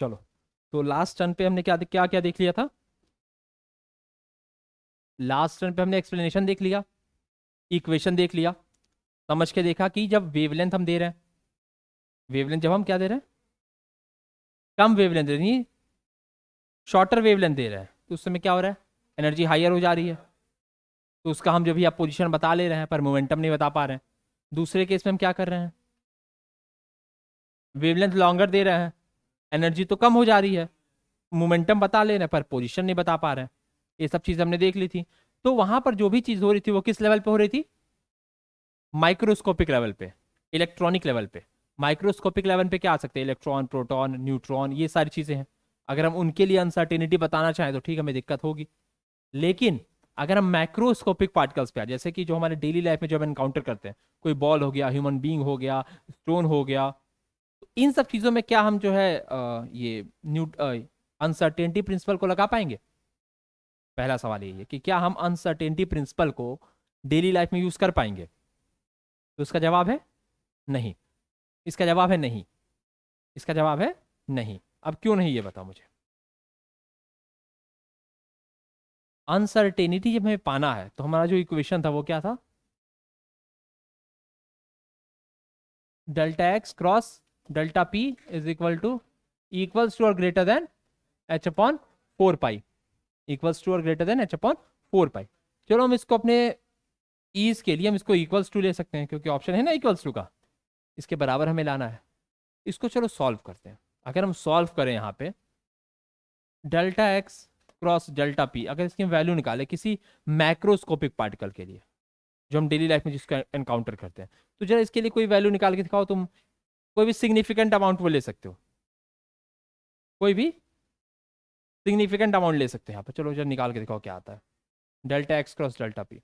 चलो, तो last turn पे हमने क्या क्या क्या देख लिया था? लास्ट टर्न पे हमने एक्सप्लेनेशन देख लिया, इक्वेशन देख लिया, समझ के देखा कि जब वेवलेंथ हम दे रहे हैं, वेवलेंथ जब हम क्या दे रहे हैं, कम वेवलेंथ दे रही, शॉर्टर वेवलेंथ दे रहे हैं, तो उस समय क्या हो रहा है, एनर्जी हायर हो जा रही है। तो उसका हम जो भी आप पोजीशन बता ले रहे हैं पर मोमेंटम नहीं बता पा रहे हैं। दूसरे केस में हम क्या कर रहे हैं, वेवलेंथ लॉन्गर दे रहे हैं, एनर्जी तो कम हो जा रही है, मोमेंटम बता ले रहे हैं पर पोजीशन नहीं बता पा रहे हैं। ये सब चीज़ हमने देख ली थी। तो वहां पर जो भी चीज़ हो रही थी वो किस लेवल पे हो रही थी, माइक्रोस्कोपिक लेवल पे, इलेक्ट्रॉनिक लेवल पे। माइक्रोस्कोपिक लेवल पे क्या आ सकते हैं, इलेक्ट्रॉन, प्रोटॉन, न्यूट्रॉन, ये सारी चीजें हैं। अगर हम उनके लिए अनसर्टेनिटी बताना चाहें तो ठीक, हमें दिक्कत होगी। लेकिन अगर हम मैक्रोस्कोपिक पार्टिकल्स पे आ, जैसे कि जो हमारे डेली लाइफ में जो हम एनकाउंटर करते हैं, कोई बॉल हो गया, ह्यूमन बीइंग हो गया, स्टोन हो गया, तो इन सब चीजों में क्या हम जो है ये न्यू अनसर्टेनिटी प्रिंसिपल को लगा पाएंगे? पहला सवाल यही है कि क्या हम अनसर्टेनिटी प्रिंसिपल को डेली लाइफ में यूज कर पाएंगे? तो इसका जवाब है नहीं। इसका जवाब है नहीं। इसका जवाब है नहीं। अब क्यों नहीं, ये बताओ मुझे। अनसर्टेनिटी जब हमें पाना है तो हमारा जो इक्वेशन था वो क्या था, delta X cross delta P is equals to और greater than H upon 4 pi, equals to और greater than H upon 4 pi. चलो हम इसको अपने ईज के लिए हम इसको इक्वल्स टू ले सकते हैं, क्योंकि ऑप्शन है ना इक्वल्स टू का, इसके बराबर हमें लाना है। इसको चलो सॉल्व करते हैं। अगर हम सॉल्व करें यहाँ पे, delta X cross delta P, अगर इसकी वैल्यू निकाले किसी मैक्रोस्कोपिक पार्टिकल के लिए जो हम डेली लाइफ में जिसको एनकाउंटर करते हैं, तो जरा इसके लिए कोई वैल्यू निकाल के दिखाओ तुम। कोई भी सिग्निफिकेंट अमाउंट वो ले सकते हो, कोई भी सिग्निफिकेंट अमाउंट ले सकते हैं यहाँ पर। चलो जरा निकाल के दिखाओ क्या आता है, delta X cross delta P.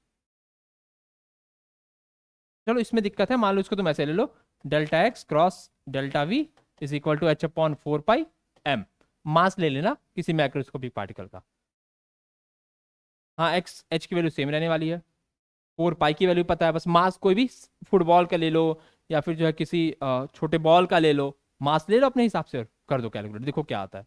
चलो इसमें दिक्कत है, मान लो इसको तुम ऐसे ले लो, delta X cross delta V is equal to H upon 4 pi M. Mass ले लेना किसी मैक्रोस्कोपिक पार्टिकल का। हाँ, एक्स एच की वैल्यू सेम रहने वाली है, 4 पाई की वैल्यू पता है, बस मास कोई भी फुटबॉल का ले लो या फिर जो है किसी छोटे बॉल का ले लो, मास ले लो अपने हिसाब से और कर दो कैलकुलेट, देखो क्या आता है।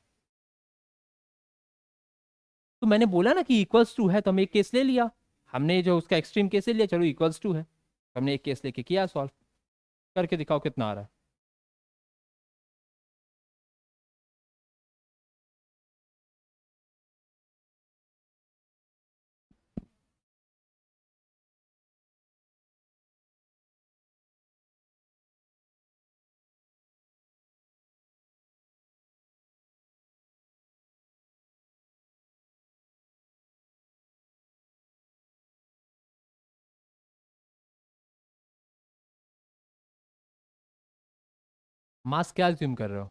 तो मैंने बोला ना कि इक्वल्स टू है, तो हम एक केस ले लिया, हमने जो उसका एक्सट्रीम केस ले लिया, चलो इक्वल्स टू है, तो हमने एक केस लेके किया सॉल्व। करके दिखाओ कितना आ रहा है। मास क्या ज्यूम कर रहे हो,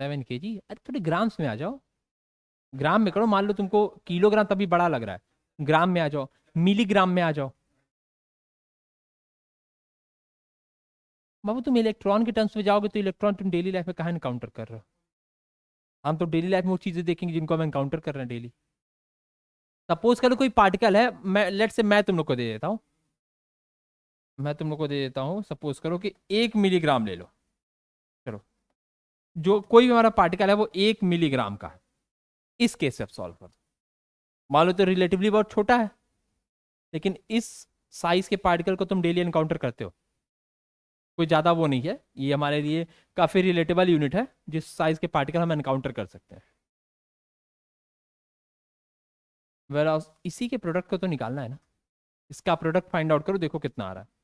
7 kg? अरे थोड़े ग्राम्स में आ जाओ, ग्राम में करो। मान लो तुमको किलोग्राम तभी बड़ा लग रहा है, ग्राम में आ जाओ, मिलीग्राम में आ जाओ। बाबू तुम इलेक्ट्रॉन के टर्म्स में जाओगे तो इलेक्ट्रॉन तुम डेली लाइफ में कहाँ एनकाउंटर कर रहे हो? हम तो डेली लाइफ में वो चीजें देखेंगे जिनको हम एनकाउंटर कर रहे हैं डेली। सपोज करो कोई पार्टिकल है, मैं लेट से मैं तुम लोग को दे देता हूँ, मैं तुम लोग को दे देता हूँ, सपोज करो कि 1 मिलीग्राम ले लो। चलो, जो कोई भी हमारा पार्टिकल है वो 1 मिलीग्राम का है, इस केस से आप सॉल्व कर दो। मान लो तो रिलेटिवली बहुत छोटा है, लेकिन इस साइज के पार्टिकल को तुम डेली एनकाउंटर करते हो, कोई ज्यादा वो नहीं है, ये हमारे लिए काफी रिलेटेबल यूनिट है जिस साइज के पार्टिकल हम एनकाउंटर कर सकते हैं। वेर इसी के प्रोडक्ट को तो निकालना है ना, इसका प्रोडक्ट फाइंड आउट करो, देखो कितना आ रहा है।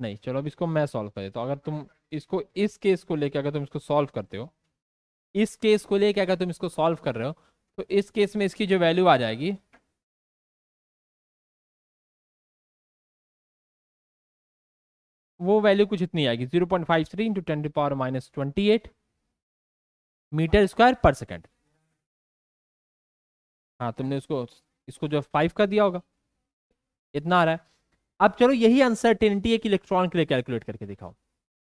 नहीं, चलो अब इसको मैं सॉल्व कर देता हूँ। अगर तुम इसको इस केस को लेके अगर तुम इसको सॉल्व करते हो, इस केस को लेके अगर तुम इसको सॉल्व कर रहे हो, तो इस केस में इसकी जो वैल्यू आ जाएगी, वो वैल्यू कुछ इतनी आएगी, 0.53 इंटू 10⁻⁻28 मीटर स्क्वायर पर सेकेंड। हाँ, तुमने उसको इसको जो 5 का दिया होगा, इतना आ रहा है। अब चलो यही अनसर्टेनिटी एक इलेक्ट्रॉन के लिए कैलकुलेट करके दिखाओ।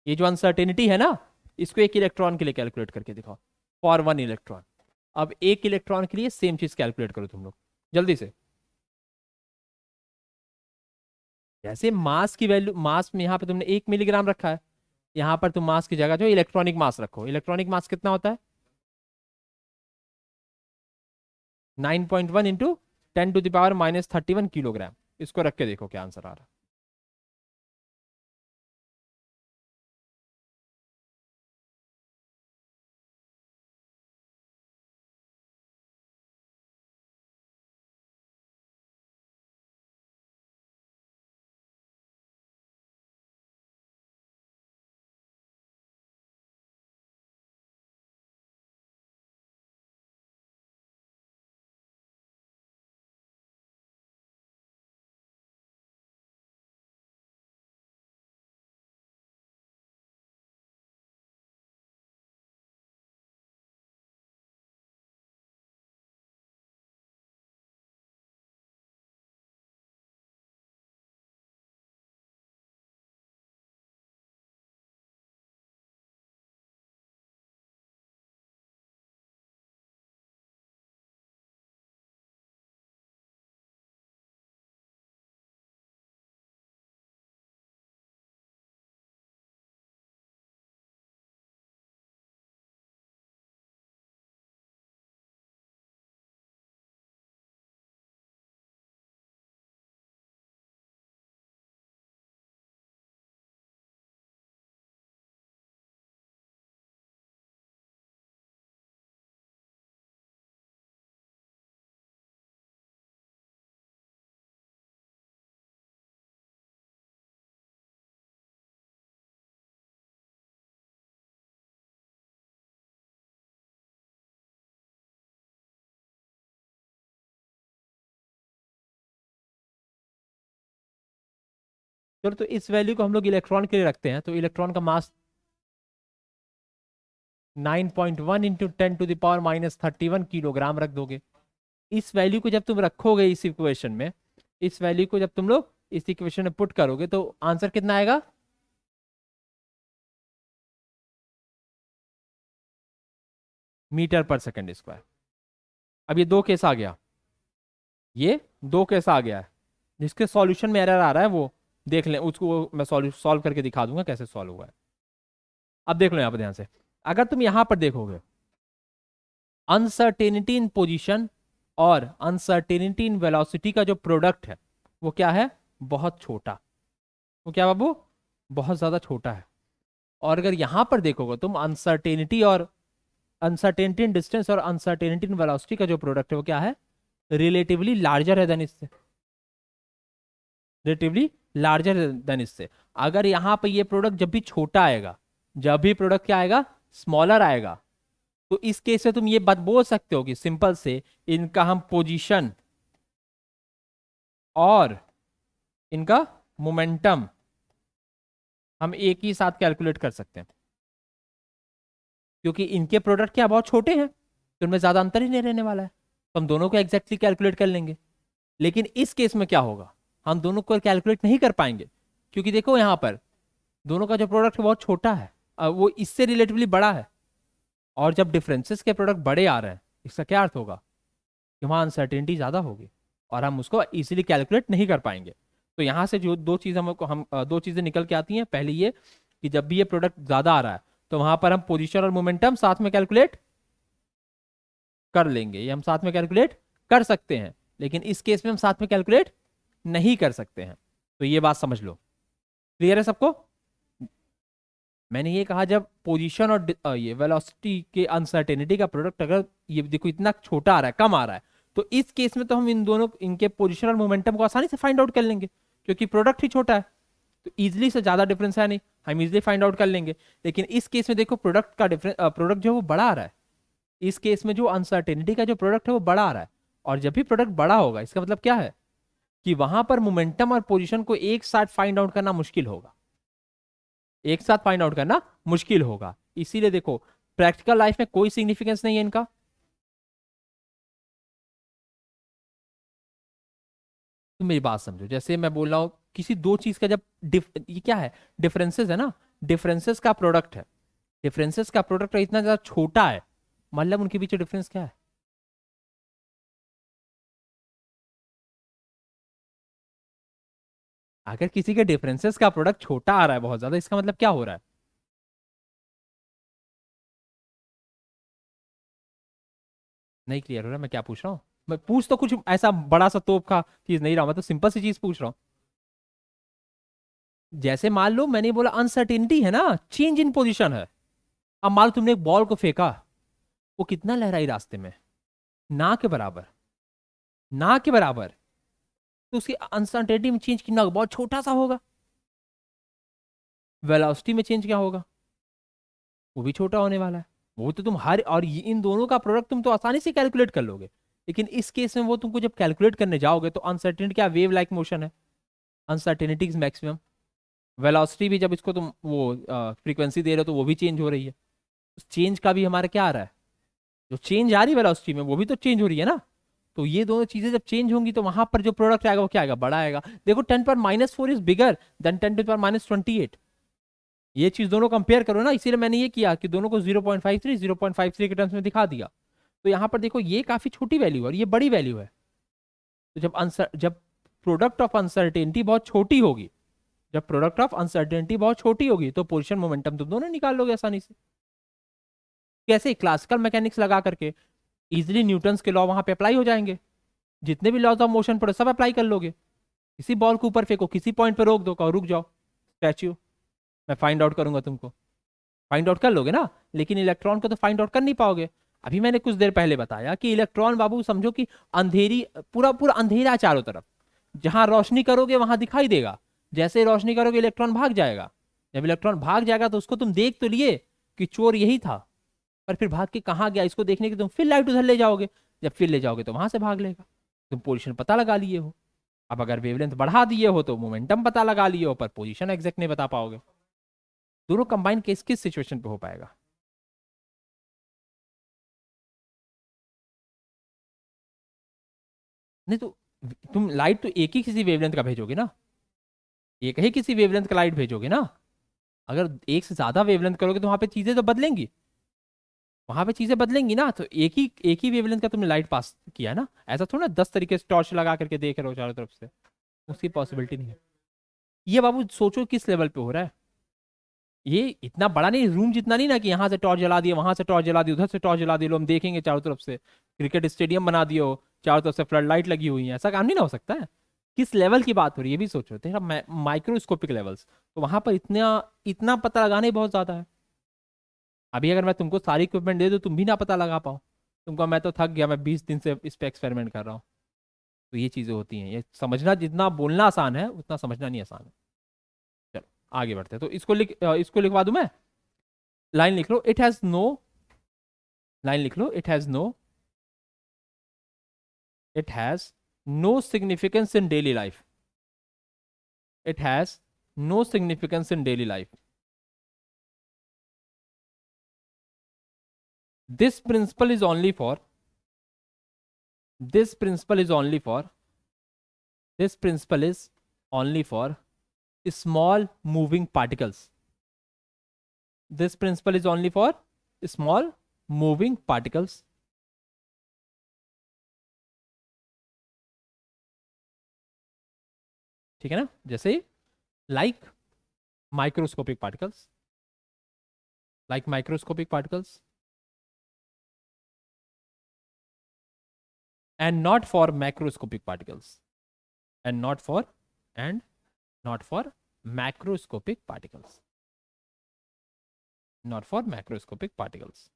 ये जो अनसर्टेनिटी है ना, इसको एक इलेक्ट्रॉन के लिए कैलकुलेट करके दिखाओ, फॉर 1 इलेक्ट्रॉन। अब एक इलेक्ट्रॉन के लिए सेम चीज कैलकुलेट करो तुम लोग जल्दी से। जैसे मास की वैल्यू, मास में यहाँ पे तुमने 1 मिलीग्राम रखा है, यहाँ पर तुम मास की जगह जो इलेक्ट्रॉनिक मास रखो। इलेक्ट्रॉनिक मास कितना होता है? 9.1 इंटू 10⁻⁻31 किलोग्राम। इसको रख के देखो क्या आंसर आ रहा है। चलो तो इस वैल्यू को हम लोग इलेक्ट्रॉन के लिए रखते हैं, तो इलेक्ट्रॉन का मास 9.1 इंटू 10⁻⁻31 किलोग्राम रख दोगे। इस वैल्यू को जब तुम रखोगे इस इक्वेशन में, इस वैल्यू को जब तुम लोग इस इक्वेशन में पुट करोगे, तो आंसर कितना आएगा? मीटर पर सेकेंड स्क्वायर। अब ये दो केस आ गया, ये दो केस आ गया है। जिसके सॉल्यूशन में एरर आ रहा है वो देख लें, उसको मैं सॉल्व करके दिखा दूंगा कैसे सॉल्व हुआ है। अब देख लो यहाँ पर ध्यान से, अगर तुम यहां पर देखोगे, अनसर्टेनिटी इन पोजीशन और अनसर्टेनिटी इन वेलोसिटी का जो प्रोडक्ट है वो क्या है? बहुत छोटा। वो क्या बाबू? बहुत ज्यादा छोटा है। और अगर यहां पर देखोगे तुम, अनसर्टेनिटी और अनसर्टेनिटी इन डिस्टेंस और अनसर्टेनिटी इन वेलोसिटी का जो प्रोडक्ट है वो क्या है? रिलेटिवली लार्जर है देन इससे, रिलेटिवली लार्जर देन इससे। अगर यहाँ पे ये प्रोडक्ट जब भी छोटा आएगा, जब भी प्रोडक्ट क्या आएगा? स्मॉलर आएगा, तो इस केस में तुम ये बात बोल सकते हो कि सिंपल से इनका हम पोजीशन और इनका मोमेंटम हम एक ही साथ कैलकुलेट कर सकते हैं, क्योंकि इनके प्रोडक्ट क्या बहुत छोटे हैं, तो उनमें ज्यादा अंतर ही नहीं रहने वाला है, तो हम दोनों को एग्जैक्टली कैलकुलेट कर लेंगे। लेकिन इस केस में क्या होगा? हम दोनों को कैलकुलेट नहीं कर पाएंगे, क्योंकि देखो यहां पर दोनों का जो प्रोडक्ट बहुत छोटा है, वो इससे रिलेटिवली बड़ा है। और जब डिफरेंसेस के प्रोडक्ट बड़े आ रहे हैं, इसका क्या अर्थ होगा? कि वहां अनसर्टेनिटी ज्यादा होगी और हम उसको इजीली कैलकुलेट नहीं कर पाएंगे। तो यहां से जो दो चीज हमको दो चीजें निकल के आती हैं। पहली ये कि जब भी ये प्रोडक्ट ज्यादा आ रहा है, तो वहां पर हम पोजीशन और मोमेंटम साथ में कैलकुलेट कर लेंगे, ये हम साथ में कैलकुलेट कर सकते हैं। लेकिन इस केस में हम साथ में कैलकुलेट नहीं कर सकते हैं। तो ये बात समझ लो। क्लियर है सबको? मैंने ये कहा, जब पोजीशन और ये वेलोसिटी के अनसर्टेनिटी का प्रोडक्ट अगर ये देखो इतना छोटा आ रहा है, कम आ रहा है, तो इस केस में तो हम इन दोनों इनके पोजीशन और मोमेंटम को आसानी से फाइंड आउट कर लेंगे, क्योंकि प्रोडक्ट ही छोटा है। तो इजिली से ज्यादा डिफरेंस है नहीं, हम इजिली फाइंड आउट कर लेंगे। लेकिन इस केस में देखो प्रोडक्ट का डिफरेंस, प्रोडक्ट जो है वो बड़ा आ रहा है। इस केस में जो अनसर्टेनिटी का जो प्रोडक्ट है वो बड़ा आ रहा है। और जब भी प्रोडक्ट बड़ा होगा इसका मतलब क्या है कि वहां पर मोमेंटम और पोजीशन को एक साथ फाइंड आउट करना मुश्किल होगा, एक साथ फाइंड आउट करना मुश्किल होगा। इसीलिए देखो प्रैक्टिकल लाइफ में कोई सिग्निफिकेंस नहीं है इनका। तो मेरी बात समझो, जैसे मैं बोल रहा हूं किसी दो चीज का जब ये क्या है, डिफरेंसेस है ना, डिफरेंसेस का प्रोडक्ट है, डिफरेंसेस का प्रोडक्ट इतना ज्यादा छोटा है, मतलब उनके बीच डिफरेंस क्या है। अगर किसी के डिफरेंसेस का प्रोडक्ट छोटा आ रहा है बहुत ज्यादा, इसका मतलब क्या हो रहा है। नहीं क्लियर हो रहा है मैं क्या पूछ रहा हूँ। मैं पूछ तो कुछ ऐसा बड़ा सा तोप का चीज नहीं रहा, मैं तो सिंपल सी चीज पूछ रहा हूँ। जैसे मान लो मैंने बोला अनसर्टेनिटी है ना, चेंज इन पोजीशन है। अब मान लो तुमने एक बॉल को फेंका, वो कितना लहराई रास्ते में, ना के बराबर, ना के बराबर। तो उसकी अनसर्टेनिटी में चेंज कितना होगा, बहुत छोटा सा होगा। वेलोसिटी में चेंज क्या होगा, वो भी छोटा होने वाला है। वो तो तुम हर और इन दोनों का प्रोडक्ट तुम तो आसानी से कैलकुलेट कर लोगे। लेकिन इस केस में वो तुमको जब कैलकुलेट करने जाओगे तो अनसर्टेनिटी क्या, वेव लाइक मोशन है, अनसर्टेनिटी इज मैक्सिमम। वेलोसिटी भी जब इसको तुम वो फ्रीक्वेंसी दे रहे हो तो वो भी चेंज हो रही है। उस चेंज का भी हमारा क्या आ रहा है, जो चेंज आ रही है वेलोसिटी में वो भी तो चेंज हो रही है ना। तो ये दोनों चीजें जब चेंज होंगी तो वहां पर जो प्रोडक्ट आएगा वो क्या आएगा, बड़ा आएगा। देखो 10⁻⁴ इज बिगर देन 10⁻28। ये चीज दोनों कंपेयर करो ना, इसीलिए मैंने ये किया कि दोनों को 0.53 के टर्म्स में दिखा दिया। तो यहाँ पर देखो ये काफी छोटी वैल्यू है और ये बड़ी वैल्यू है। तो जब प्रोडक्ट ऑफ अनसर्टेनिटी बहुत छोटी होगी, जब प्रोडक्ट ऑफ अनसर्टेनिटी बहुत छोटी होगी तो पोजीशन मोमेंटम तुम दोनों निकाल लोगे आसानी से। कैसे, क्लासिकल मैकेनिक्स लगा करके इजिली न्यूटन्स के लॉ वहां पे अप्लाई हो जाएंगे। जितने भी लॉज ऑफ मोशन पड़े सब अप्लाई कर लोगे। किसी बॉल को ऊपर फेंको, किसी पॉइंट पे रोक दो, कहो रुक जाओ स्टैच्यू, मैं फाइंड आउट करूंगा तुमको, फाइंड आउट कर लोगे ना। लेकिन इलेक्ट्रॉन को तो फाइंड आउट कर नहीं पाओगे। अभी मैंने कुछ देर पहले बताया कि इलेक्ट्रॉन बाबू समझो कि अंधेरी, पूरा पूरा अंधेरा है चारों तरफ, जहां रोशनी करोगे वहां दिखाई देगा, जैसे ही रोशनी करोगे इलेक्ट्रॉन भाग जाएगा। जब इलेक्ट्रॉन भाग जाएगा तो उसको तुम देख तो लिए कि चोर यही था, पर फिर भाग के कहाँ गया इसको देखने की तुम फिर लाइट उधर ले जाओगे। जब फिर ले जाओगे तो वहां से भाग लेगा। तुम पोजीशन पता लगा लिए हो। अब अगर वेवलेंथ बढ़ा दिए हो तो मोमेंटम पता लगा लिए हो, पर पोजीशन एग्जैक्ट नहीं बता पाओगे। दोनों कंबाइन किस किस सिचुएशन पे हो पाएगा। नहीं तो तुम लाइट तो एक ही किसी वेवलेंथ का भेजोगे ना, एक ही किसी वेवलेंथ का लाइट भेजोगे ना। अगर एक से ज्यादा वेवलेंथ करोगे तो वहां पे चीजें तो बदलेंगी, वहां पे चीजें बदलेंगी ना। तो एक ही वेवलेंथ का तुमने लाइट पास किया है ना, ऐसा थोड़ा 10 तरीके से टॉर्च लगा करके देख रहे हो चारों तरफ से, उसकी पॉसिबिलिटी नहीं है। ये बाबू सोचो किस लेवल पे हो रहा है। ये इतना बड़ा नहीं, रूम जितना नहीं ना कि यहाँ से टॉर्च जला दिया, वहां से टॉर्च जला दी, उधर से टॉर्च जला दी, लो हम देखेंगे चारों तरफ से, क्रिकेट स्टेडियम बना दियो, चारों तरफ से फ्लड लाइट लगी हुई है, ऐसा काम नहीं ना हो सकता है। किस लेवल की बात हो रही है ये भी सोचो, तेरा माइक्रोस्कोपिक लेवल्स, तो वहां पर इतना इतना पता लगाना ही बहुत ज्यादा है। अभी अगर मैं तुमको सारी इक्विपमेंट दे दूं तुम भी ना पता लगा पाओ, तुमको मैं तो थक गया, मैं 20 दिन से इस पे एक्सपेरिमेंट कर रहा हूँ। तो ये चीजें होती हैं, ये समझना जितना बोलना आसान है उतना समझना नहीं आसान है। चलो आगे बढ़ते हैं, तो इसको लिखवा दूं मैं। लाइन लिख लो, इट हैज नो, लाइन लिख लो, it has no significance in daily life, it has no significance in daily life. This principle is only for, this principle is only for, this principle is only for small moving particles, this principle is only for small moving particles। ठीक है ना, जैसे like microscopic particles, like microscopic particles, and not for macroscopic particles, and not for, and not for macroscopic particles, not for macroscopic particles.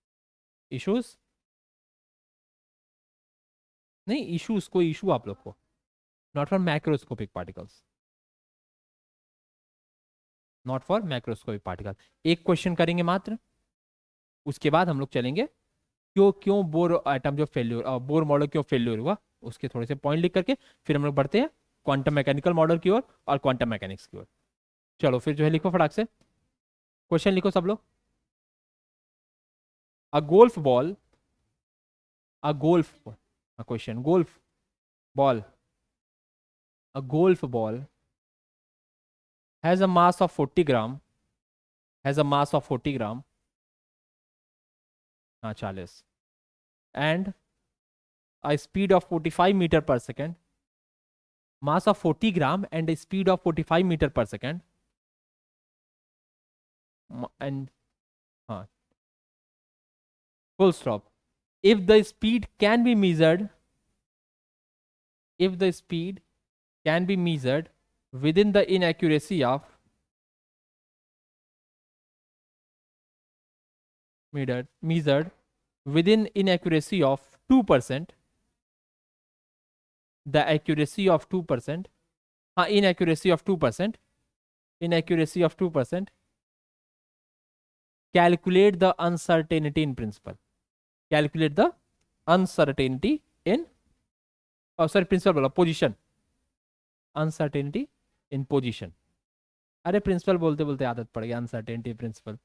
Issues नहीं, issues कोई issue आप लोग को, not for macroscopic particles. Not for macroscopic particle. एक question करेंगे मात्र, उसके बाद हम लोग चलेंगे क्यों क्यों बोर एटम जो फेल्यूर, बोर मॉडल क्यों फेल्यूर हुआ, उसके थोड़े से पॉइंट लिख करके फिर हम लोग बढ़ते हैं क्वांटम मैकेनिकल मॉडल की ओर और क्वांटम मैकेनिक्स की ओर। चलो फिर जो है लिखो फटाक से, क्वेश्चन लिखो सब लोग। अ golf ball, a golf, question, golf ball, a golf ball has a mass of 40 gram, has a mass of 40 gram, 40, and a speed of 45 meter per second, mass of 40 gram and a speed of 45 meter per second, and full stop. If the speed can be measured, if the speed can be measured within the inaccuracy of measured within inaccuracy of 2%, the accuracy of 2%, inaccuracy of 2%, inaccuracy of 2%, calculate the uncertainty in principle, calculate the uncertainty in, sorry principle बोला, position, uncertainty in position। अरे principal बोलते बोलते आदत पड़ गई, uncertainty principle.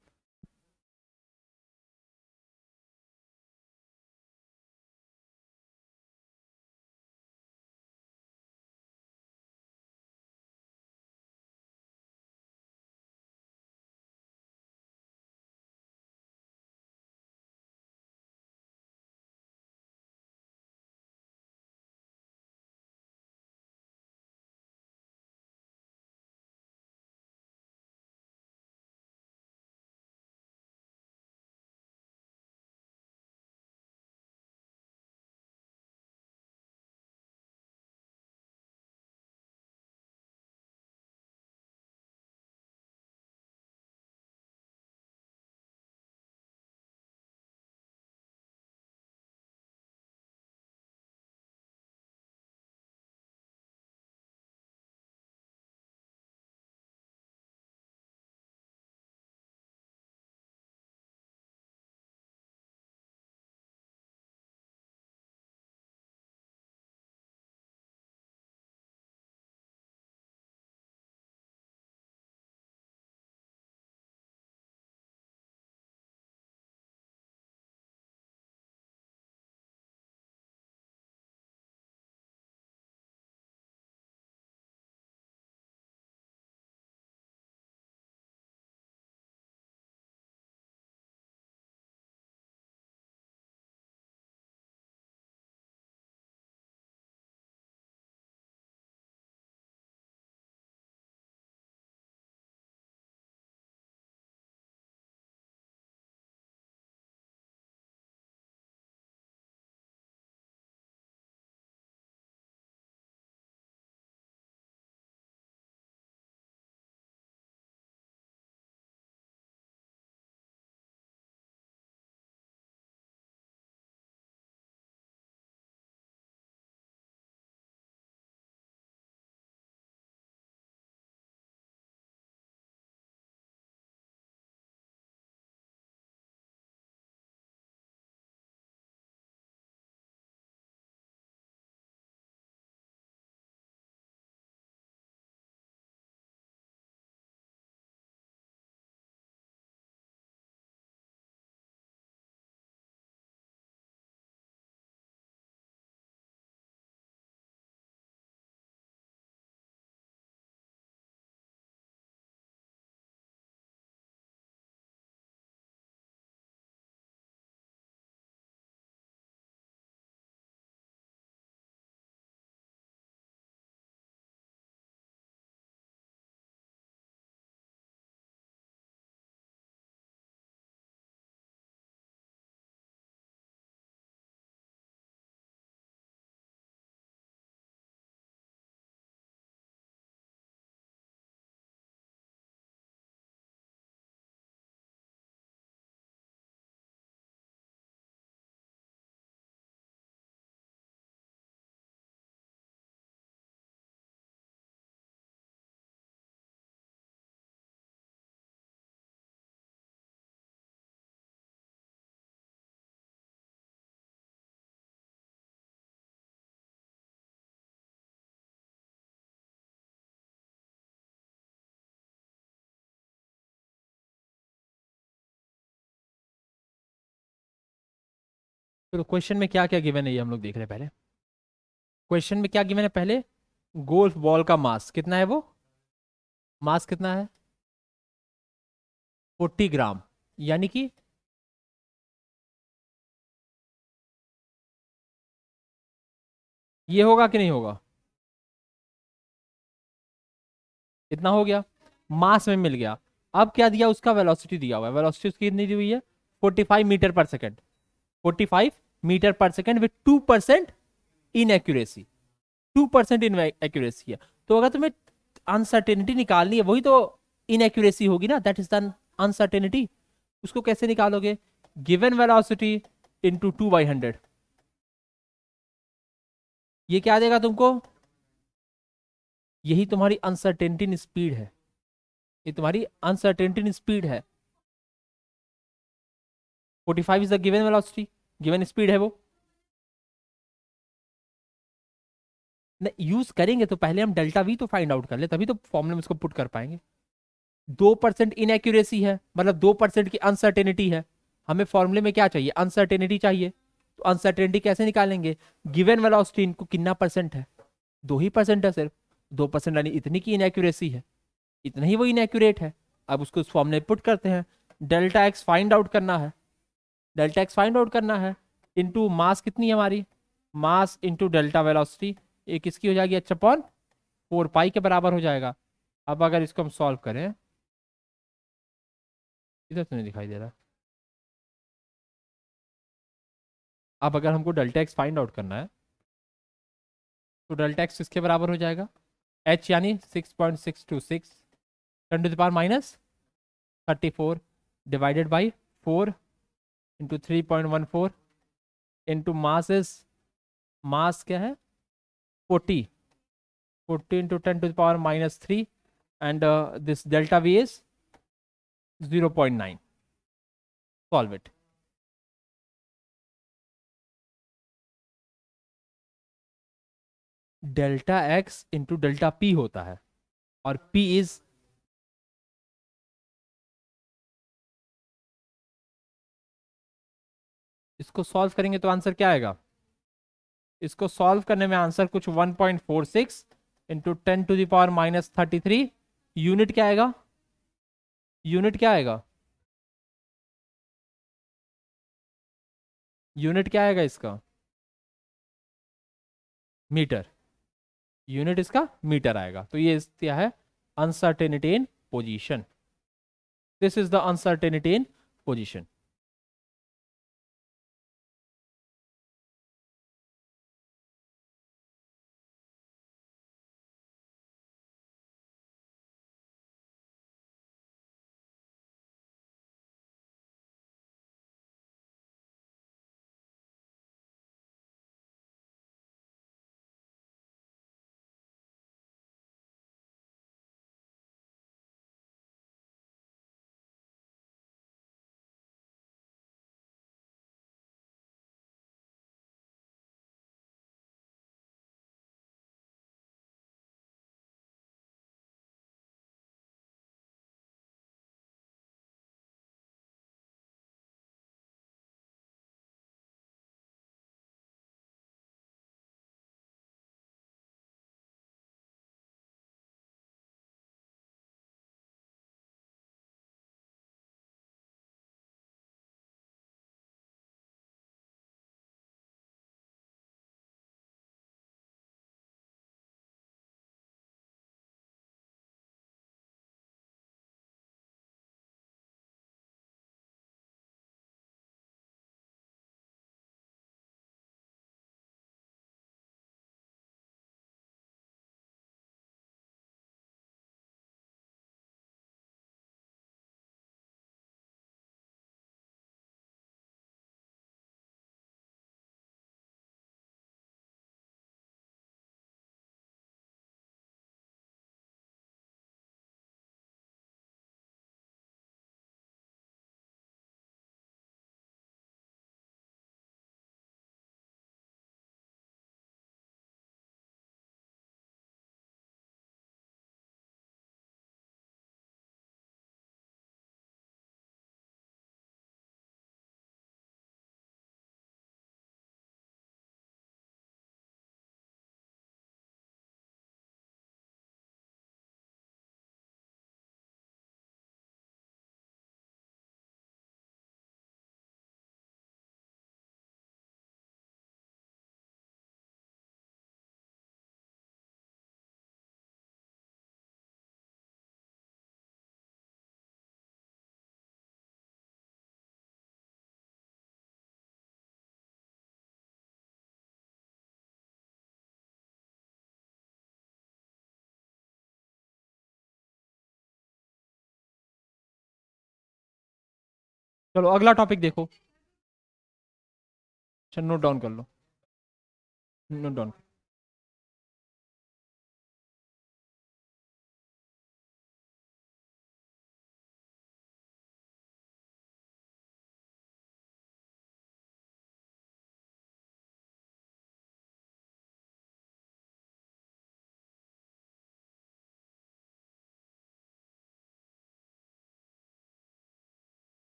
तो question में क्या क्या गिवन है ये हम लोग देख रहे हैं पहले। क्वेश्चन में क्या गिवन है पहले, गोल्फ बॉल का मास कितना है, वो मास कितना है 40 ग्राम, यानी कि ये होगा कि नहीं होगा, इतना हो गया, मास में मिल गया। अब क्या दिया, उसका वेलोसिटी दिया हुआ है, वेलोसिटी उसकी कितनी दी हुई है 45 मीटर पर सेकंड, 45 मीटर पर second with 2% in accuracy, 2% in accuracy है। तो अगर तुम्हें अनसर्टेनिटी निकालनी है, वही तो इनएक्यूरेसी होगी ना, दैट इज द अनसर्टेनिटी। उसको कैसे निकालोगे, गिवन वेलोसिटी इंटू 2/100, ये क्या देगा तुमको, यही तुम्हारी अनसर्टेनिटी इन स्पीड है, ये तुम्हारी अनसर्टेनिटी इन स्पीड है। 45 is the given velocity, given speed है वो। नहीं यूज करेंगे तो पहले हम डेल्टा वी तो फाइंड आउट कर ले, तभी तो फॉर्मूले में इसको पुट कर पाएंगे। 2% इनएक्यूरेसी है, मतलब 2% की अनसर्टेनिटी है, हमें फॉर्मूले में क्या चाहिए, अनसर्टेनिटी चाहिए। तो अनसर्टेनिटी कैसे निकालेंगे, गिवन वेलोसिटी इनको कितना परसेंट है, 2% है सिर्फ, 2% यानी इतनी की इनएक्यूरेसी है, इतना ही वो इनएक्यूरेट है। अब उसको उस फॉर्मूले में पुट करते हैं, डेल्टा एक्स फाइंड आउट करना है, डेल्टा एक्स फाइंड आउट करना है, इंटू मास कितनी है हमारी, मास इंटू डेल्टा वेलोसिटी, ये किसकी हो जाएगी, अच्छा अपॉन 4 पाई के बराबर हो जाएगा। अब अगर इसको हम सॉल्व करें, इधर तो नहीं दिखाई दे रहा। अब अगर हमको डेल्टा एक्स फाइंड आउट करना है, तो डेल्टा एक्स किसके बराबर हो जाएगा, एच यानी 6.626 10 to the power minus 34 divided by 4 into 3.14 into mass is, mass क्या है 40, 40 into 10 to the power -3 and this delta V is 0.9, solve it. Delta X into delta P होता है, और पी इज, इसको सॉल्व करेंगे तो answer क्या आएगा, इसको सॉल्व करने में आंसर कुछ 1.46 into 10 to the power -33, unit क्या आएगा, यूनिट क्या आएगा, यूनिट क्या आएगा इसका, मीटर, यूनिट इसका मीटर आएगा। तो ये क्या है, uncertainty in position, this is the uncertainty in position. चलो अगला टॉपिक देखो। अच्छा नोट डाउन कर लो, नोट डाउन।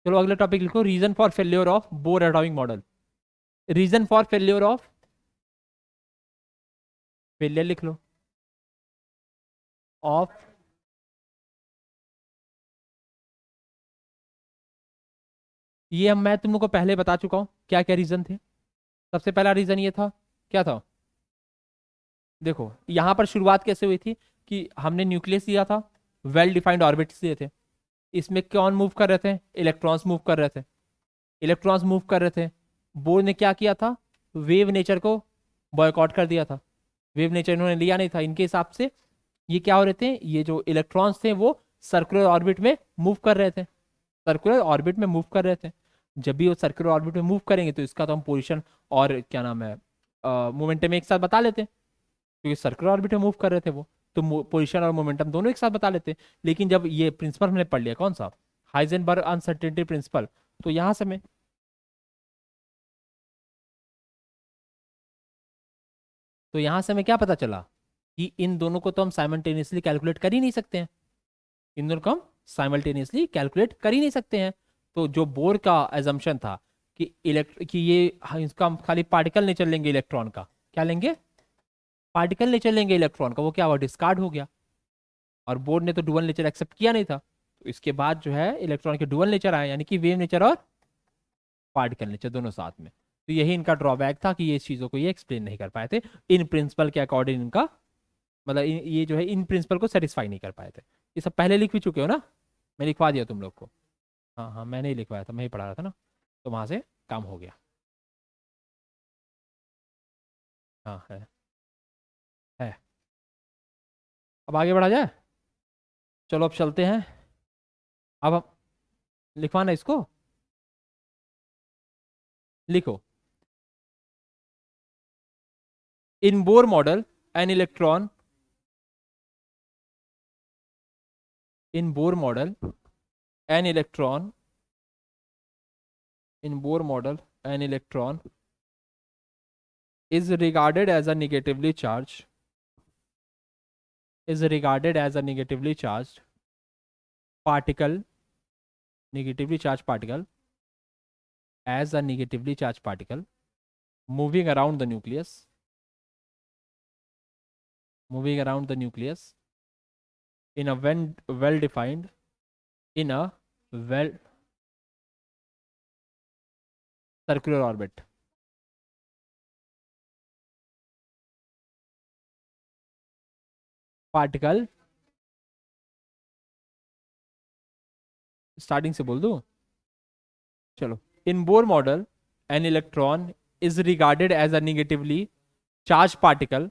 चलो अगला टॉपिक लिखो, reason for failure of Bohr atomic model. Reason for failure of, failure लिख लो, ऑफ, ये हम मैं तुम लोग को पहले बता चुका हूं क्या क्या रीजन थे। सबसे पहला रीजन ये था, क्या था? देखो यहां पर शुरुआत कैसे हुई थी कि हमने न्यूक्लियस दिया था, वेल डिफाइंड ऑर्बिट्स दिए थे, इसमें कौन मूव कर रहे थे? इलेक्ट्रॉन्स मूव कर रहे थे, इलेक्ट्रॉन्स मूव कर रहे थे। बोर ने क्या किया था? वेव नेचर को बॉयकॉट कर दिया था, वेव नेचर इन्होंने लिया नहीं था। इनके हिसाब से ये क्या हो रहे थे, ये जो इलेक्ट्रॉन्स थे वो सर्कुलर ऑर्बिट में मूव कर रहे थे, सर्कुलर ऑर्बिट में मूव कर रहे थे। जब भी वो सर्कुलर ऑर्बिट में मूव करेंगे तो इसका तो हम पोजीशन और क्या नाम है मोमेंटम एक साथ बता लेते, क्योंकि सर्कुलर ऑर्बिट में मूव कर रहे थे वो, तो पोजीशन और मोमेंटम दोनों एक साथ बता लेते। लेकिन जब ये प्रिंसिपल हमने पढ़ लिया, कौन सा? हाइजेनबर्ग अनसर्टेनिटी प्रिंसिपल, तो यहां से मैं, तो यहां से हमें क्या पता चला कि इन दोनों को तो हम साइमल्टेनियसली कैलकुलेट कर ही नहीं सकते हैं, इन दोनों को हम साइमल्टेनियसली कैलकुलेट कर ही नहीं सकते हैं। तो जो बोर का एजम्पशन था कि कि ये, हाँ, इसका हम खाली पार्टिकल नेचर लेंगे इलेक्ट्रॉन का, क्या लेंगे? पार्टिकल नेचर लेंगे इलेक्ट्रॉन का, वो क्या हुआ? डिस्कार्ड हो गया। और बोर ने तो डुअल नेचर एक्सेप्ट किया नहीं था, तो इसके बाद जो है इलेक्ट्रॉन के डुअल नेचर आए, यानी कि वेव नेचर और पार्टिकल नेचर दोनों साथ में। तो यही इनका ड्रॉबैक था कि ये इस चीजों को ये एक्सप्लेन नहीं कर पाए थे इन प्रिंसिपल के अकॉर्डिंग, इनका मतलब ये जो है इन प्रिंसिपल को सेटिस्फाई नहीं कर पाए थे। ये सब पहले लिख भी चुके हो ना, मैं लिखवा दिया तुम लोग को। हाँ हाँ मैंने ही लिखवाया था, मैं ही पढ़ा रहा था ना, तो वहां से काम हो गया। हाँ है। अब आगे बढ़ा जाए। चलो अब चलते हैं। अब हम लिखवाना इसको, लिखो। In Bohr model N electron, in Bohr model N electron, in Bohr model an electron is regarded as a negatively charged, is regarded as a negatively charged particle, negatively charged particle, as a negatively charged particle moving around the nucleus, moving around the nucleus in a well defined, in a well circular orbit. Particle, starting से बोल दूं? चलो, in Bohr model an electron is regarded as a negatively charged particle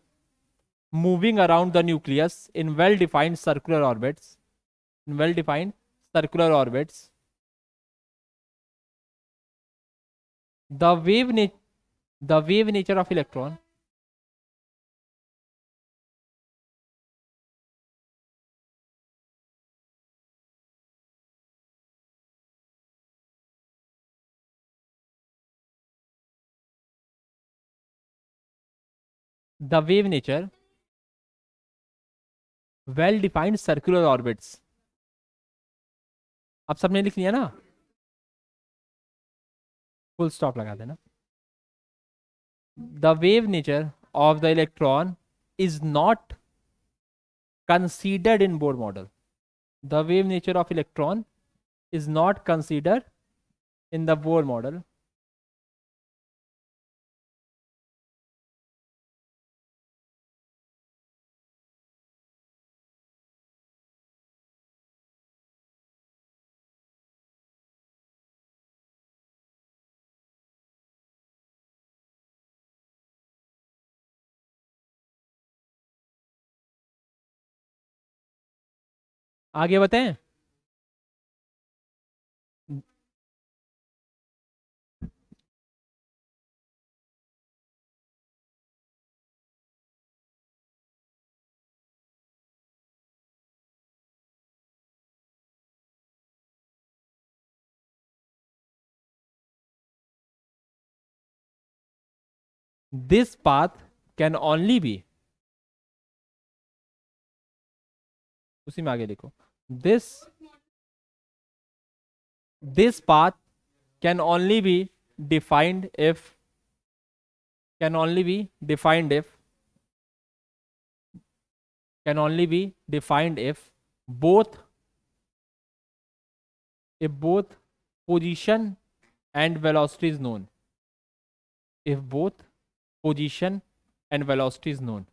moving around the nucleus in well defined circular orbits, in well defined circular orbits. The the wave nature of electron, the wave nature, well defined circular orbits. अब सबने लिख लिया ना? Full stop लगा देना. The wave nature of the electron is not considered in Bohr model. The wave nature of electron is not considered in the Bohr model. आगे बताएं. This path can only be, उसी में आगे लिखो. This path can only be defined if, can only be defined if, can only be defined if both, if both position and velocity is known. If both position and velocity is known,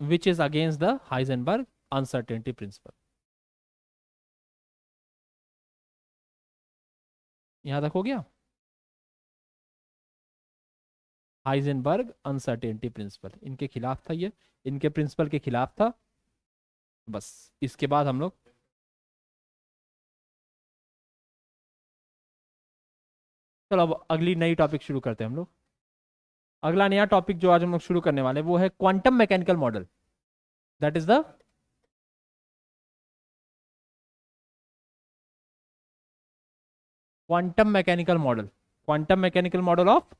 which is against the Heisenberg uncertainty principle. यहां तक हो गया. Heisenberg uncertainty principle इनके खिलाफ था, ये इनके principal के खिलाफ था. बस इसके बाद हम लोग चलो अब अगली नई टॉपिक शुरू करते हैं हम लोग. अगला नया टॉपिक जो आज हम लोग शुरू करने वाले वो है quantum mechanical model. That is the quantum mechanical model. Quantum mechanical model of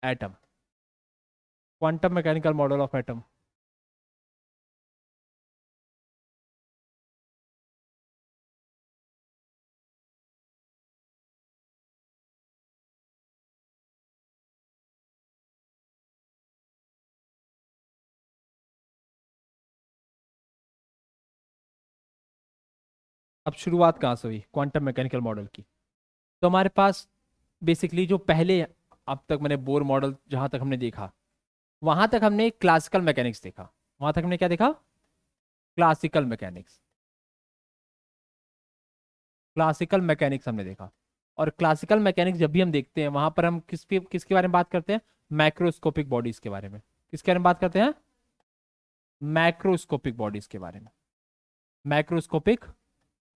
atom. Quantum mechanical model of atom. अब शुरुआत कहाँ से हुई क्वांटम मैकेनिकल मॉडल की. तो हमारे पास बेसिकली जो पहले अब तक मैंने बोर मॉडल जहां तक हमने देखा वहां तक हमने क्लासिकल मैकेनिक्स देखा. वहां तक हमने क्या देखा? Classical mechanics. क्लासिकल मैकेनिक्स हमने देखा. और क्लासिकल मैकेनिक्स जब भी हम देखते हैं वहां पर हम किसके बारे में बात करते हैं? मैक्रोस्कोपिक बॉडीज के बारे में. किसके बारे में बात करते हैं? मैक्रोस्कोपिक बॉडीज के बारे में. मैक्रोस्कोपिक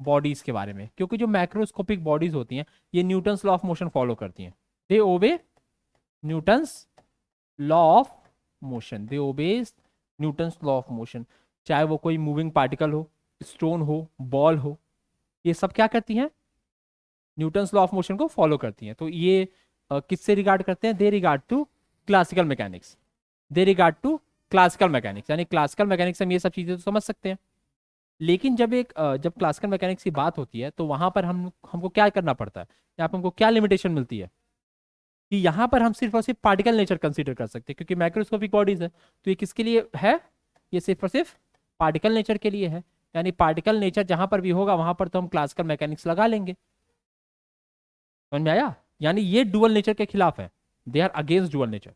बॉडीज के बारे में. क्योंकि जो मैक्रोस्कोपिक बॉडीज होती हैं ये Newton's law of motion follow करती हैं. They obey Newton's law of motion. They obeys Newton's law of motion. चाहे वो कोई मूविंग पार्टिकल हो, स्टोन हो, बॉल हो, ये सब क्या करती हैं? न्यूटन्स लॉ ऑफ मोशन को फॉलो करती हैं. तो ये किससे रिगार्ड करते हैं? They regard to classical mechanics. They regard to classical mechanics. यानी क्लासिकल मैकेनिक्स हम ये सब चीजें तो समझ सकते हैं. लेकिन जब क्लासिकल मैकेनिक्स की बात होती है तो वहां पर हमको क्या करना पड़ता है? यहाँ पर हमको क्या लिमिटेशन मिलती है कि यहाँ पर हम सिर्फ और सिर्फ पार्टिकल नेचर कंसीडर कर सकते हैं. क्योंकि माइक्रोस्कोपिक बॉडीज है तो ये किसके लिए है? ये सिर्फ और सिर्फ पार्टिकल नेचर के लिए है. यानी पार्टिकल नेचर जहां पर भी होगा वहां पर तो हम क्लासिकल मैकेनिक्स लगा लेंगे. समझ में आया? यानी ये डुअल नेचर के खिलाफ है. They are against dual nature.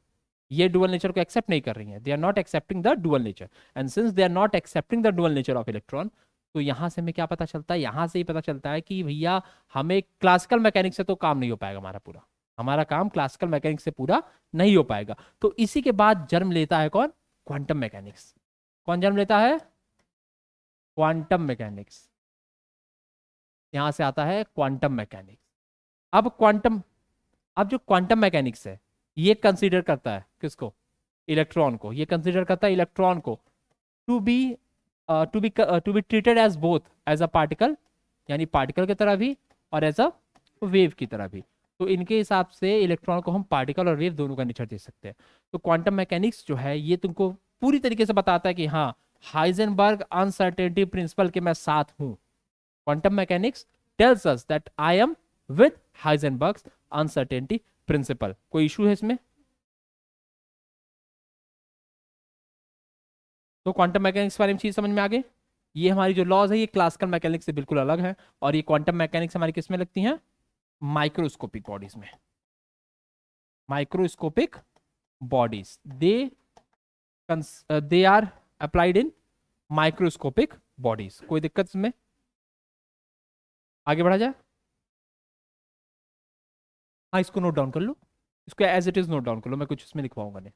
ये डुअल नेचर को एक्सेप्ट नहीं कर रही है. They are not accepting the dual nature. And since they are not accepting the dual nature of electron, तो यहां से हमें क्या पता चलता है? यहां से ही पता चलता है कि भैया हमें क्लासिकल मैकेनिक्स से तो काम नहीं हो पाएगा. हमारा काम क्लासिकल मैकेनिक्स से पूरा नहीं हो पाएगा. तो इसी के बाद जन्म लेता है कौन? Quantum mechanics. कौन जन्म लेता है? Quantum mechanics. यहां से आता है क्वांटम मैकेनिक्स. अब जो क्वांटम मैकेनिक्स है ये कंसीडर करता है किसको? इलेक्ट्रॉन को. ये कंसीडर करता है इलेक्ट्रॉन को to be treated as both, as a particle, यानी पार्टिकल की तरह भी और एज अ वेव की तरह भी. तो इनके हिसाब से इलेक्ट्रॉन को हम पार्टिकल और वेव दोनों का नेचर दे सकते हैं. तो क्वांटम मैकेनिक्स जो है ये तुमको पूरी तरीके से बताता है कि हाँ हाइजेनबर्ग अनसर्टेनिटी प्रिंसिपल के मैं साथ हूं. Quantum mechanics tells us that I am with Heisenberg's uncertainty principle. कोई इशू है इसमें? तो क्वांटम मैकेनिक्स के बारे में चीज समझ में आ गई। ये हमारी जो लॉज है ये क्लासिकल मैकेनिक्स से बिल्कुल अलग है, और ये क्वांटम मैकेनिक्स हमारी किस में लगती हैं? माइक्रोस्कोपिक बॉडीज में। Microscopic bodies, they are applied in microscopic bodies. कोई दिक्कत इसमें? आगे बढ़ा जाए। हाँ, इसको नोट डाउन कर लो, इसको as it is note down कर लो, मैं कुछ इसमें लिखवाऊंगा नहीं।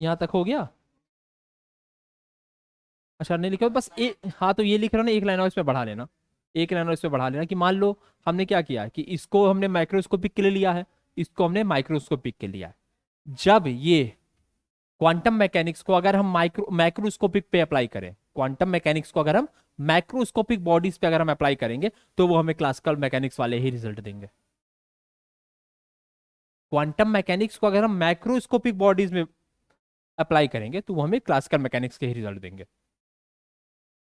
यहां तक हो गया? अच्छा, नहीं लिखा बस हाँ, तो ये लिख रहा ना, एक लाइन और इसमें बढ़ा लेना, एक लाइन और इसमें बढ़ा लेना कि मान लो हमने क्या किया कि इसको हमने माइक्रोस्कोपिक के लिए लिया है, इसको हमने माइक्रोस्कोपिक के लिया है। जब ये क्वांटम मैकेनिक्स को अगर हम माइक्रोस्कोपिक पे अप्लाई करें, क्वांटम मैकेनिक्स को अगर हम माइक्रोस्कोपिक बॉडीज पे अगर हम अप्लाई करेंगे, तो वो हमें क्लासिकल मैकेनिक्स वाले ही रिजल्ट देंगे। क्वांटम मैकेनिक्स को अगर हम माइक्रोस्कोपिक बॉडीज में अप्लाई करेंगे, तो वो हमें क्लासिकल मैकेनिक्स के ही रिजल्ट देंगे।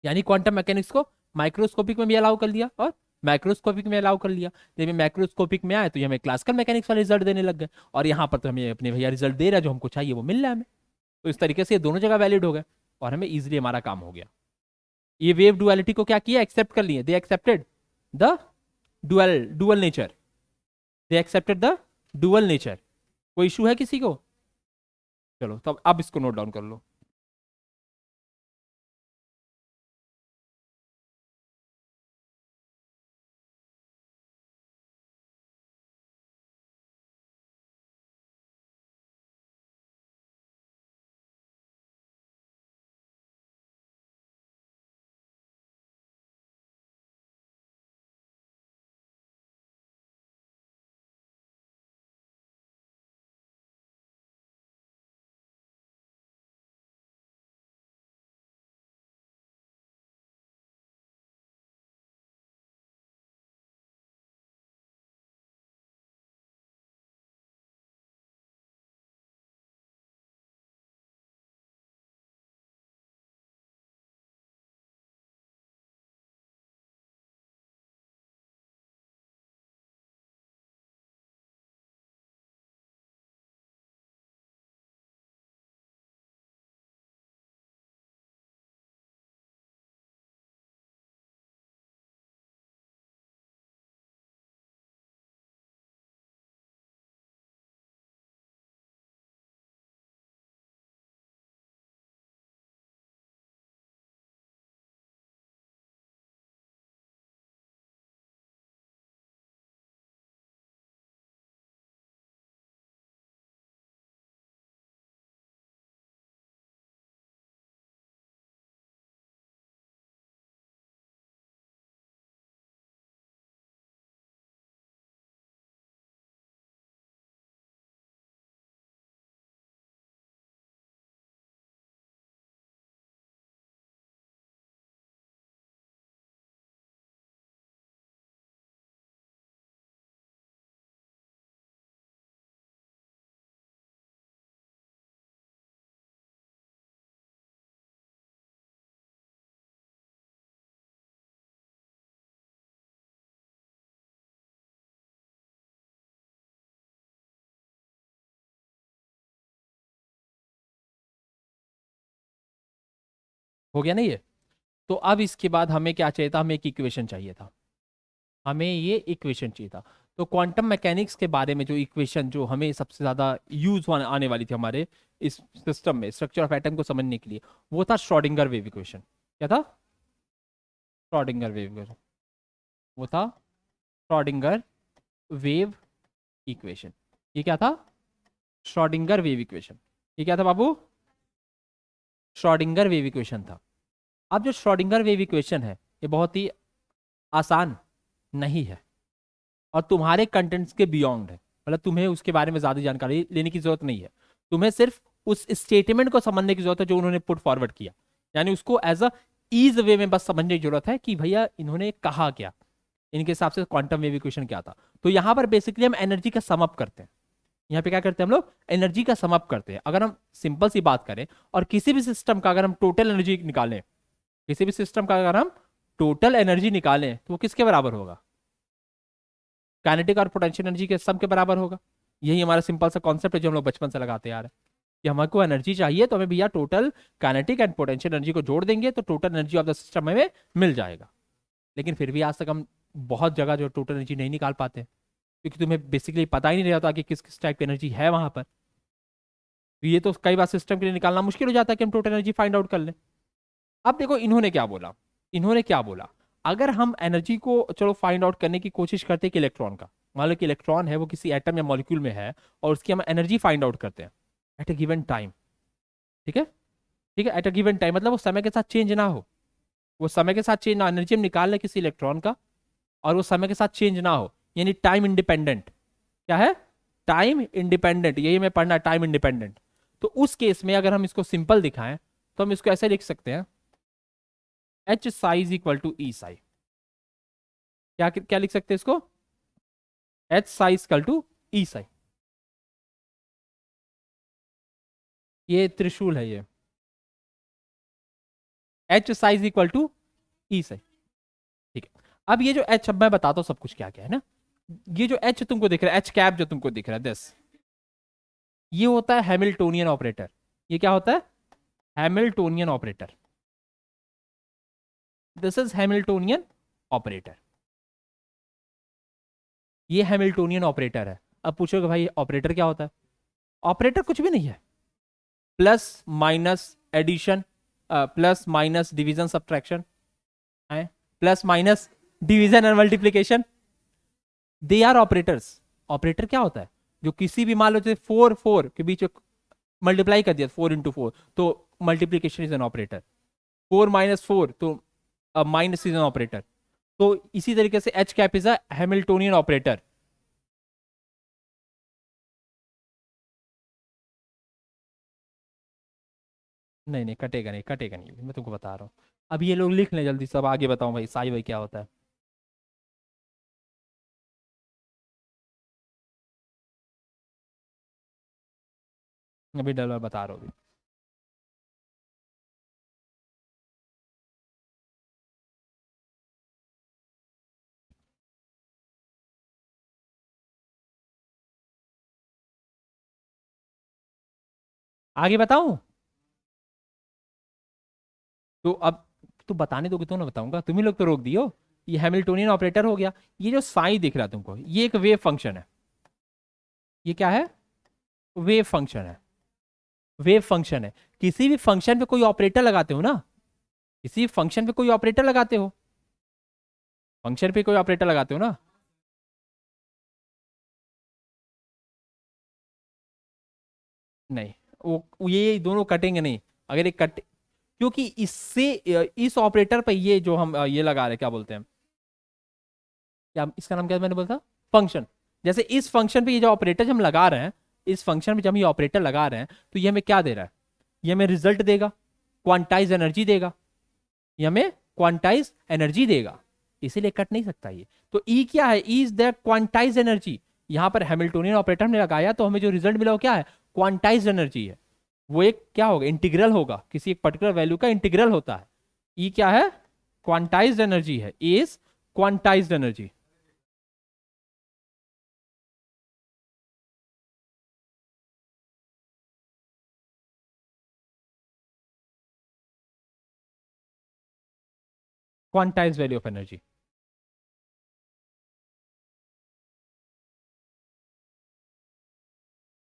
यानी क्वांटम मैकेनिक्स को माइक्रोस्कोपिक में भी अलाउ कर लिया और माइक्रोस्कोपिक में अलाउ कर लिया। जब माइक्रोस्कोपिक में आए तो ये हमें क्लासिकल मैकेनिक्स वाले रिजल्ट देने लग गए, और यहाँ पर तो हमें अपने भैया रिजल्ट दे रहा है, जो हमको चाहिए वो मिल रहा है हमें। तो इस तरीके से ये दोनों जगह वैलिड हो गए, और हमें इजिली हमारा काम हो गया। ये वेव डुअलिटी को क्या किया? एक्सेप्ट कर लिए, they accepted the dual dual nature, they accepted the dual nature. कोई इशू है किसी को? चलो तब अब इसको नोट डाउन कर लो। हो गया नहीं है? तो अब इसके बाद हमें क्या चाहिए था, हमें एक इक्वेशन चाहिए था, हमें ये इक्वेशन चाहिए था। तो क्वांटम मैकेनिक्स के बारे में जो इक्वेशन जो हमें सबसे ज्यादा यूज आने वाली थी हमारे इस सिस्टम में स्ट्रक्चर ऑफ एटम को समझने के लिए, वो था श्रोडिंगर वेव इक्वेशन। क्या था? Schrodinger wave equation. वो था श्रोडिंगर वेव इक्वेशन। ये क्या था? Schrodinger wave equation. ये क्या था बाबू? श्रोडिंगर वेव इक्वेशन था। अब जो श्रोडिंगर वेव इक्वेशन है ये बहुत ही आसान नहीं है और तुम्हारे कंटेंट्स के बियॉन्ड है, मतलब तुम्हें उसके बारे में ज्यादा जानकारी लेने की जरूरत नहीं है। तुम्हें सिर्फ उस स्टेटमेंट को समझने की जरूरत है जो उन्होंने पुट फॉरवर्ड किया, यानी उसको एज अ ईज वे में बस समझने की जरूरत है कि भैया इन्होंने कहा क्या, इनके हिसाब से क्वांटम वेव इक्वेशन क्या था। तो यहां पर बेसिकली हम एनर्जी का सम अप करते हैं। यहाँ पे क्या करते हैं हम लोग? एनर्जी का सम अप करते हैं। अगर हम सिंपल सी बात करें और किसी भी सिस्टम का अगर हम टोटल एनर्जी निकालें, किसी भी सिस्टम का अगर हम टोटल एनर्जी निकालें तो वो किसके बराबर होगा? काइनेटिक और पोटेंशियल एनर्जी के सम के बराबर होगा। यही हमारा सिंपल सा कॉन्सेप्ट है जो हम लोग बचपन से लगाते आ रहे हैं कि हमको एनर्जी चाहिए तो हमें भैया total kinetic and potential energy को जोड़ देंगे तो total energy of the system हमें मिल जाएगा। लेकिन फिर भी आज तक हम बहुत जगह जो टोटल एनर्जी नहीं निकाल पाते क्योंकि तुम्हें बेसिकली पता ही नहीं रहता कि किस किस टाइप की एनर्जी है वहां पर। तो ये तो कई बार सिस्टम के लिए निकालना मुश्किल हो जाता है कि हम टोटल एनर्जी फाइंड आउट कर लें। अब देखो इन्होंने क्या बोला, इन्होंने क्या बोला, अगर हम एनर्जी को चलो फाइंड आउट करने की कोशिश करते हैं कि इलेक्ट्रॉन का, मान लो कि इलेक्ट्रॉन है वो किसी एटम या मॉलिक्यूल में है और उसकी हम एनर्जी फाइंड आउट करते हैं एट अ गिवन टाइम। ठीक है? ठीक है, एट अ गिवन टाइम मतलब वो समय के साथ चेंज ना हो, वो समय के साथ चेंज ना, एनर्जी हम निकाल लें किसी इलेक्ट्रॉन का और वो समय के साथ चेंज ना हो, यानी टाइम इंडिपेंडेंट। क्या है? टाइम इंडिपेंडेंट, यही हमें पढ़ना, टाइम इंडिपेंडेंट। तो उस केस में अगर हम इसको सिंपल दिखाएं तो हम इसको ऐसे लिख सकते हैं, एच साइज इक्वल टू ई साई। क्या क्या लिख सकते हैं इसको? एच साइज इक्वल टू ई साई। ये त्रिशूल है ये, एच साइज इक्वल टू ई साई। ठीक है, अब ये जो एच, अब मैं बताता हूं सब कुछ क्या क्या है ना। ये जो एच तुमको दिख रहा है, एच कैप जो तुमको दिख रहा है दस, ये होता है हैमिल्टोनियन ऑपरेटर। ये क्या होता है? Hamiltonian operator. This is Hamiltonian operator. ये हैमिल्टोनियन ऑपरेटर है। अब पूछोगे भाई ऑपरेटर क्या होता है? ऑपरेटर कुछ भी नहीं है, plus minus addition, plus minus division subtraction है, plus minus division and multiplication, they are operators. Operator क्या होता है? जो किसी भी, मान लो जैसे फोर फोर के बीच मल्टीप्लाई कर दिया, 4 into 4 तो मल्टीप्लीकेशन इज एन ऑपरेटर, 4 - 4 तो माइनस इज एन ऑपरेटर। तो इसी तरीके से H cap is a Hamiltonian operator. नहीं नहीं कटेगा नहीं, कटेगा नहीं, मैं तुमको बता रहा हूँ। अब ये लोग लिख लें जल्दी, सब आगे बताओ भाई साई भाई क्या होता है। अभी डलवा बता रहा हूँ अभी। आगे बताऊं? तो अब तो बताने दोगे तो ना बताऊंगा, तुम ही लोग तो रोक दियो। ये हैमिल्टोनियन ऑपरेटर हो गया। ये जो साई दिख रहा है तुमको, ये एक वेव फंक्शन है। ये क्या है? वेव फंक्शन है। वेव फंक्शन है। किसी भी फंक्शन पे कोई ऑपरेटर लगाते हो ना, किसी फंक्शन पे कोई ऑपरेटर लगाते हो, फंक्शन पे कोई ऑपरेटर लगाते हो ना। नहीं, वो ये दोनों कटेंगे नहीं। अगर ये कट, क्योंकि इससे इस ऑपरेटर पे ये जो हम ये लगा रहे हैं, क्या बोलते हैं, क्या इसका नाम क्या मैंने बोला था? फंक्शन। जैसे इस फंक्शन पे ये जो ऑपरेटर हम लगा रहे हैं, इस फंक्शन पे जब हम ये ऑपरेटर लगा रहे हैं तो ये हमें क्या दे रहा है? ये हमें रिजल्ट देगा, क्वांटाइज एनर्जी देगा। ये हमें क्वांटाइज एनर्जी देगा, इसीलिए कट नहीं सकता ये। तो ई क्या है? E is the quantize energy. यहां पर हैमिल्टोनियन ऑपरेटर हमने लगाया तो हमें जो रिजल्ट मिला वो क्या है? क्वांटाइज एनर्जी है। वो एक क्या होगा? इंटीग्रल होगा, किसी एक पर्टिकुलर वैल्यू का इंटीग्रल होता है। ई क्या है? क्वांटाइज्ड एनर्जी है, is quantized energy. Quantize value of energy.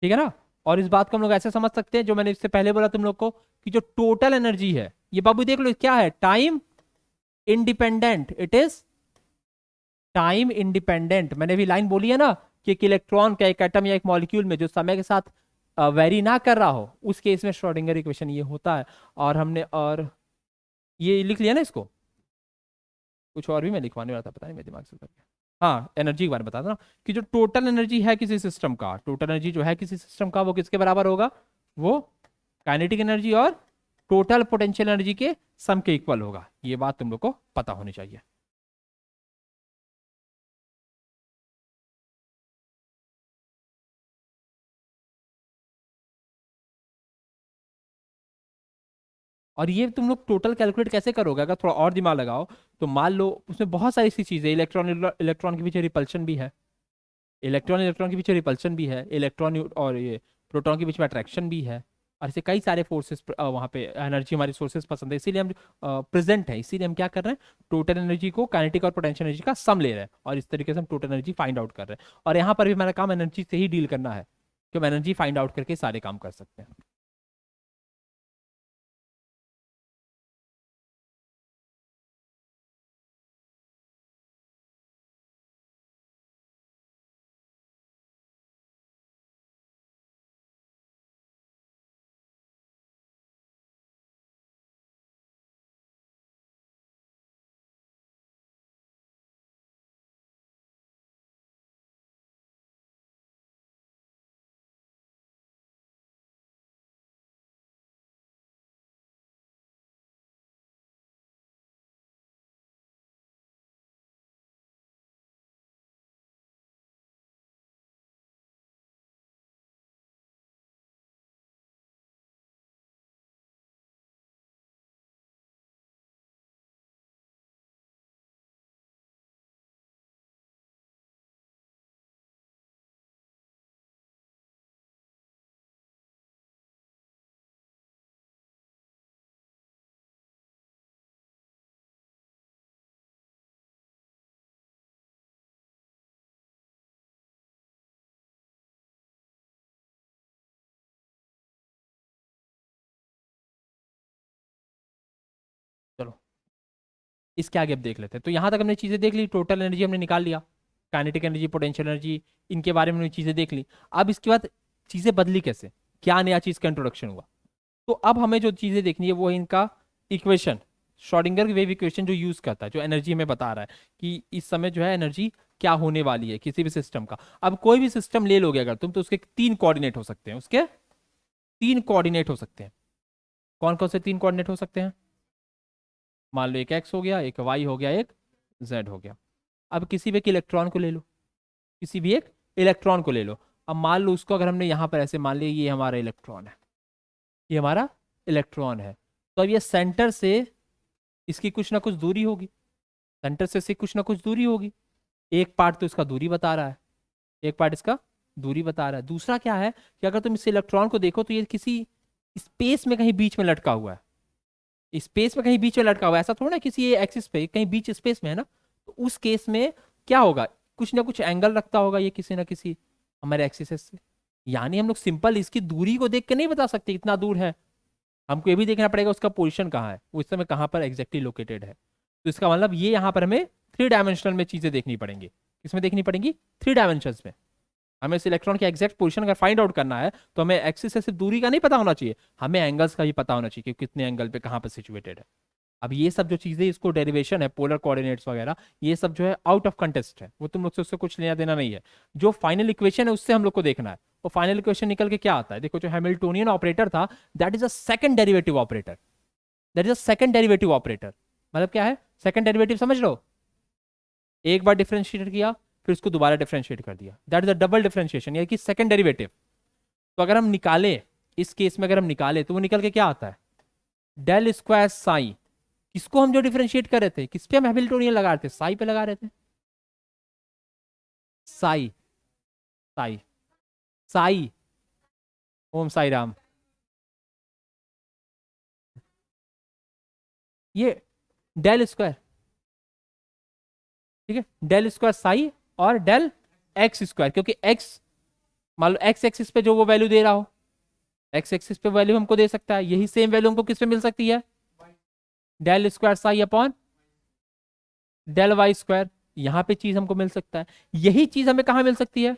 ठीक है ना। और इस बात को हम लोग ऐसे समझ सकते हैं, जो मैंने इससे पहले बोला तुम लोग को, कि जो टोटल एनर्जी है, ये बाबू देख लो क्या है, time independent, it is time independent. मैंने भी लाइन बोली है ना, कि एक इलेक्ट्रॉन का, एक एटम या एक मॉलिक्यूल में जो समय के साथ वेरी ना कर रहा हो, उस केस में श्रोडिंगर इक्वेशन ये होता है। और ये लिख लिया ना इसको। कुछ और भी मैं लिखवाने वाला था, पता नहीं मेरे दिमाग से उतर गया। हाँ, एनर्जी के बारे में बता ना, कि जो टोटल एनर्जी है किसी सिस्टम का, टोटल एनर्जी जो है किसी सिस्टम का, वो किसके बराबर होगा, वो काइनेटिक एनर्जी और टोटल पोटेंशियल एनर्जी के सम के इक्वल होगा। ये बात तुम लोग को पता होनी चाहिए। और ये तुम लोग टोटल कैलकुलेट कैसे करोगे, अगर थोड़ा और दिमाग लगाओ, तो मान लो उसमें बहुत सारी ऐसी चीजें, इलेक्ट्रॉन इलेक्ट्रॉन के पीछे रिपल्शन भी है, इलेक्ट्रॉन इलेक्ट्रॉन के पीछे रिपल्शन भी है, इलेक्ट्रॉन और ये प्रोटॉन के बीच में अट्रैक्शन भी है, और ऐसे कई सारे फोर्सेस वहाँ पे एनर्जी हमारी सोर्सेस पसंद है, इसीलिए हम प्रेजेंट है, इसीलिए हम क्या कर रहे हैं, टोटल एनर्जी को काइनेटिक और पोटेंशियल एनर्जी का सम ले रहे हैं, और इस तरीके से हम टोटल एनर्जी फाइंड आउट कर रहे हैं। और यहाँ पर भी हमारा काम एनर्जी से ही डील करना है, कि हम एनर्जी फाइंड आउट करके सारे काम कर सकते हैं। चलो, इसके आगे अब देख लेते हैं। तो यहाँ तक हमने चीजें देख ली, टोटल एनर्जी हमने निकाल लिया, काइनेटिक एनर्जी, पोटेंशियल एनर्जी, इनके बारे में हमने चीजें देख ली। अब इसके बाद चीजें बदली कैसे, क्या नया चीज का इंट्रोडक्शन हुआ। तो अब हमें जो चीजें देखनी है वो है इनका इक्वेशन, श्रोडिंगर वेव इक्वेशन जो यूज करता है, जो एनर्जी हमें बता रहा है कि इस समय जो है एनर्जी क्या होने वाली है किसी भी सिस्टम का। अब कोई भी सिस्टम ले लोगे अगर तुम, तो उसके तीन कोऑर्डिनेट हो सकते हैं, उसके तीन कोऑर्डिनेट हो सकते हैं। कौन कौन से तीन कोऑर्डिनेट हो सकते हैं, मान लो एक एक्स हो गया, एक वाई हो गया, एक जेड हो गया। अब किसी भी एक इलेक्ट्रॉन को ले लो, किसी भी एक इलेक्ट्रॉन को ले लो। अब मान लो उसको अगर हमने यहाँ पर ऐसे मान लिया, ये हमारा इलेक्ट्रॉन है, ये हमारा इलेक्ट्रॉन है। तो अब ये सेंटर से इसकी कुछ ना कुछ दूरी होगी, सेंटर से इसकी कुछ ना कुछ दूरी होगी। एक पार्ट तो इसका दूरी बता रहा है, एक पार्ट इसका दूरी बता रहा है। दूसरा क्या है, कि अगर तुम इस इलेक्ट्रॉन को देखो, तो ये किसी स्पेस में कहीं बीच में लटका हुआ है, स्पेस में कहीं बीच में लटका हुआ है, ऐसा थोड़ा ना किसी एक्सिस पे कहीं बीच स्पेस में है ना। तो उस केस में क्या होगा, कुछ ना कुछ एंगल रखता होगा ये किसी ना किसी हमारे एक्सिस से। यानी हम लोग सिंपल इसकी दूरी को देख के नहीं बता सकते इतना दूर है, हमको ये भी देखना पड़ेगा उसका पोजीशन कहाँ है, वो इस समय कहाँ पर एग्जैक्टली लोकेटेड है। तो इसका मतलब ये यहाँ पर हमें थ्री डायमेंशनल में चीजें देखनी पड़ेंगी। किसमें देखनी पड़ेंगी, थ्री डायमेंशंस में। हमें इस इलेक्ट्रॉन की एग्जैक्ट पोजीशन अगर फाइंड आउट करना है, तो हमें एक्सिस से सिर्फ दूरी का नहीं पता होना चाहिए, हमें एंगल्स का भी पता होना चाहिए कि कितने एंगल पे कहाँ पर सिचुएटेड है। अब ये सब जो चीजें, इसको डेरिवेशन है, पोलर कोऑर्डिनेट्स वगैरह, ये सब जो है आउट ऑफ कंटेस्ट है, वो तुम लोग से उससे कुछ लेना देना नहीं है। जो फाइनल इक्वेशन है उससे हम लोग को देखना है, वो फाइनल इक्वेशन निकल के क्या आता है। देखो, जो हैमिल्टोनियन ऑपरेटर था, that is a second derivative operator, that is a second derivative operator. मतलब क्या है, सेकंड डेरिवेटिव समझ लो, एक बार डिफरेंशिएट किया, फिर उसको दोबारा डिफरेंशिएट कर दिया, that is a double differentiation, यानी कि सेकंड डेरिवेटिव। तो अगर हम निकाले, इस केस में अगर हम निकाले, तो वो निकल के क्या आता है, डेल स्क्वायर साई। किसको हम जो डिफरेंशिएट कर रहे थे, किस पे हम हैमिल्टोनियन लगा रहे थे, साई पे लगा रहे थे, साई, साई, साई, ओम साई राम। ये डेल स्क्वायर, ठीक है, डेल स्क्वायर साई और डेल एक्स स्क्वायर, क्योंकि एक्स मान लो एक्स एक्सिस पे जो वो वैल्यू दे रहा हो, एक्स एक्सिस पे वैल्यू हमको दे सकता है, यही सेम वैल्यू हमको किस पे मिल सकती है, del square psi upon del y square, यहां पे चीज हमको मिल सकता है। यही चीज हमें कहां मिल सकती है,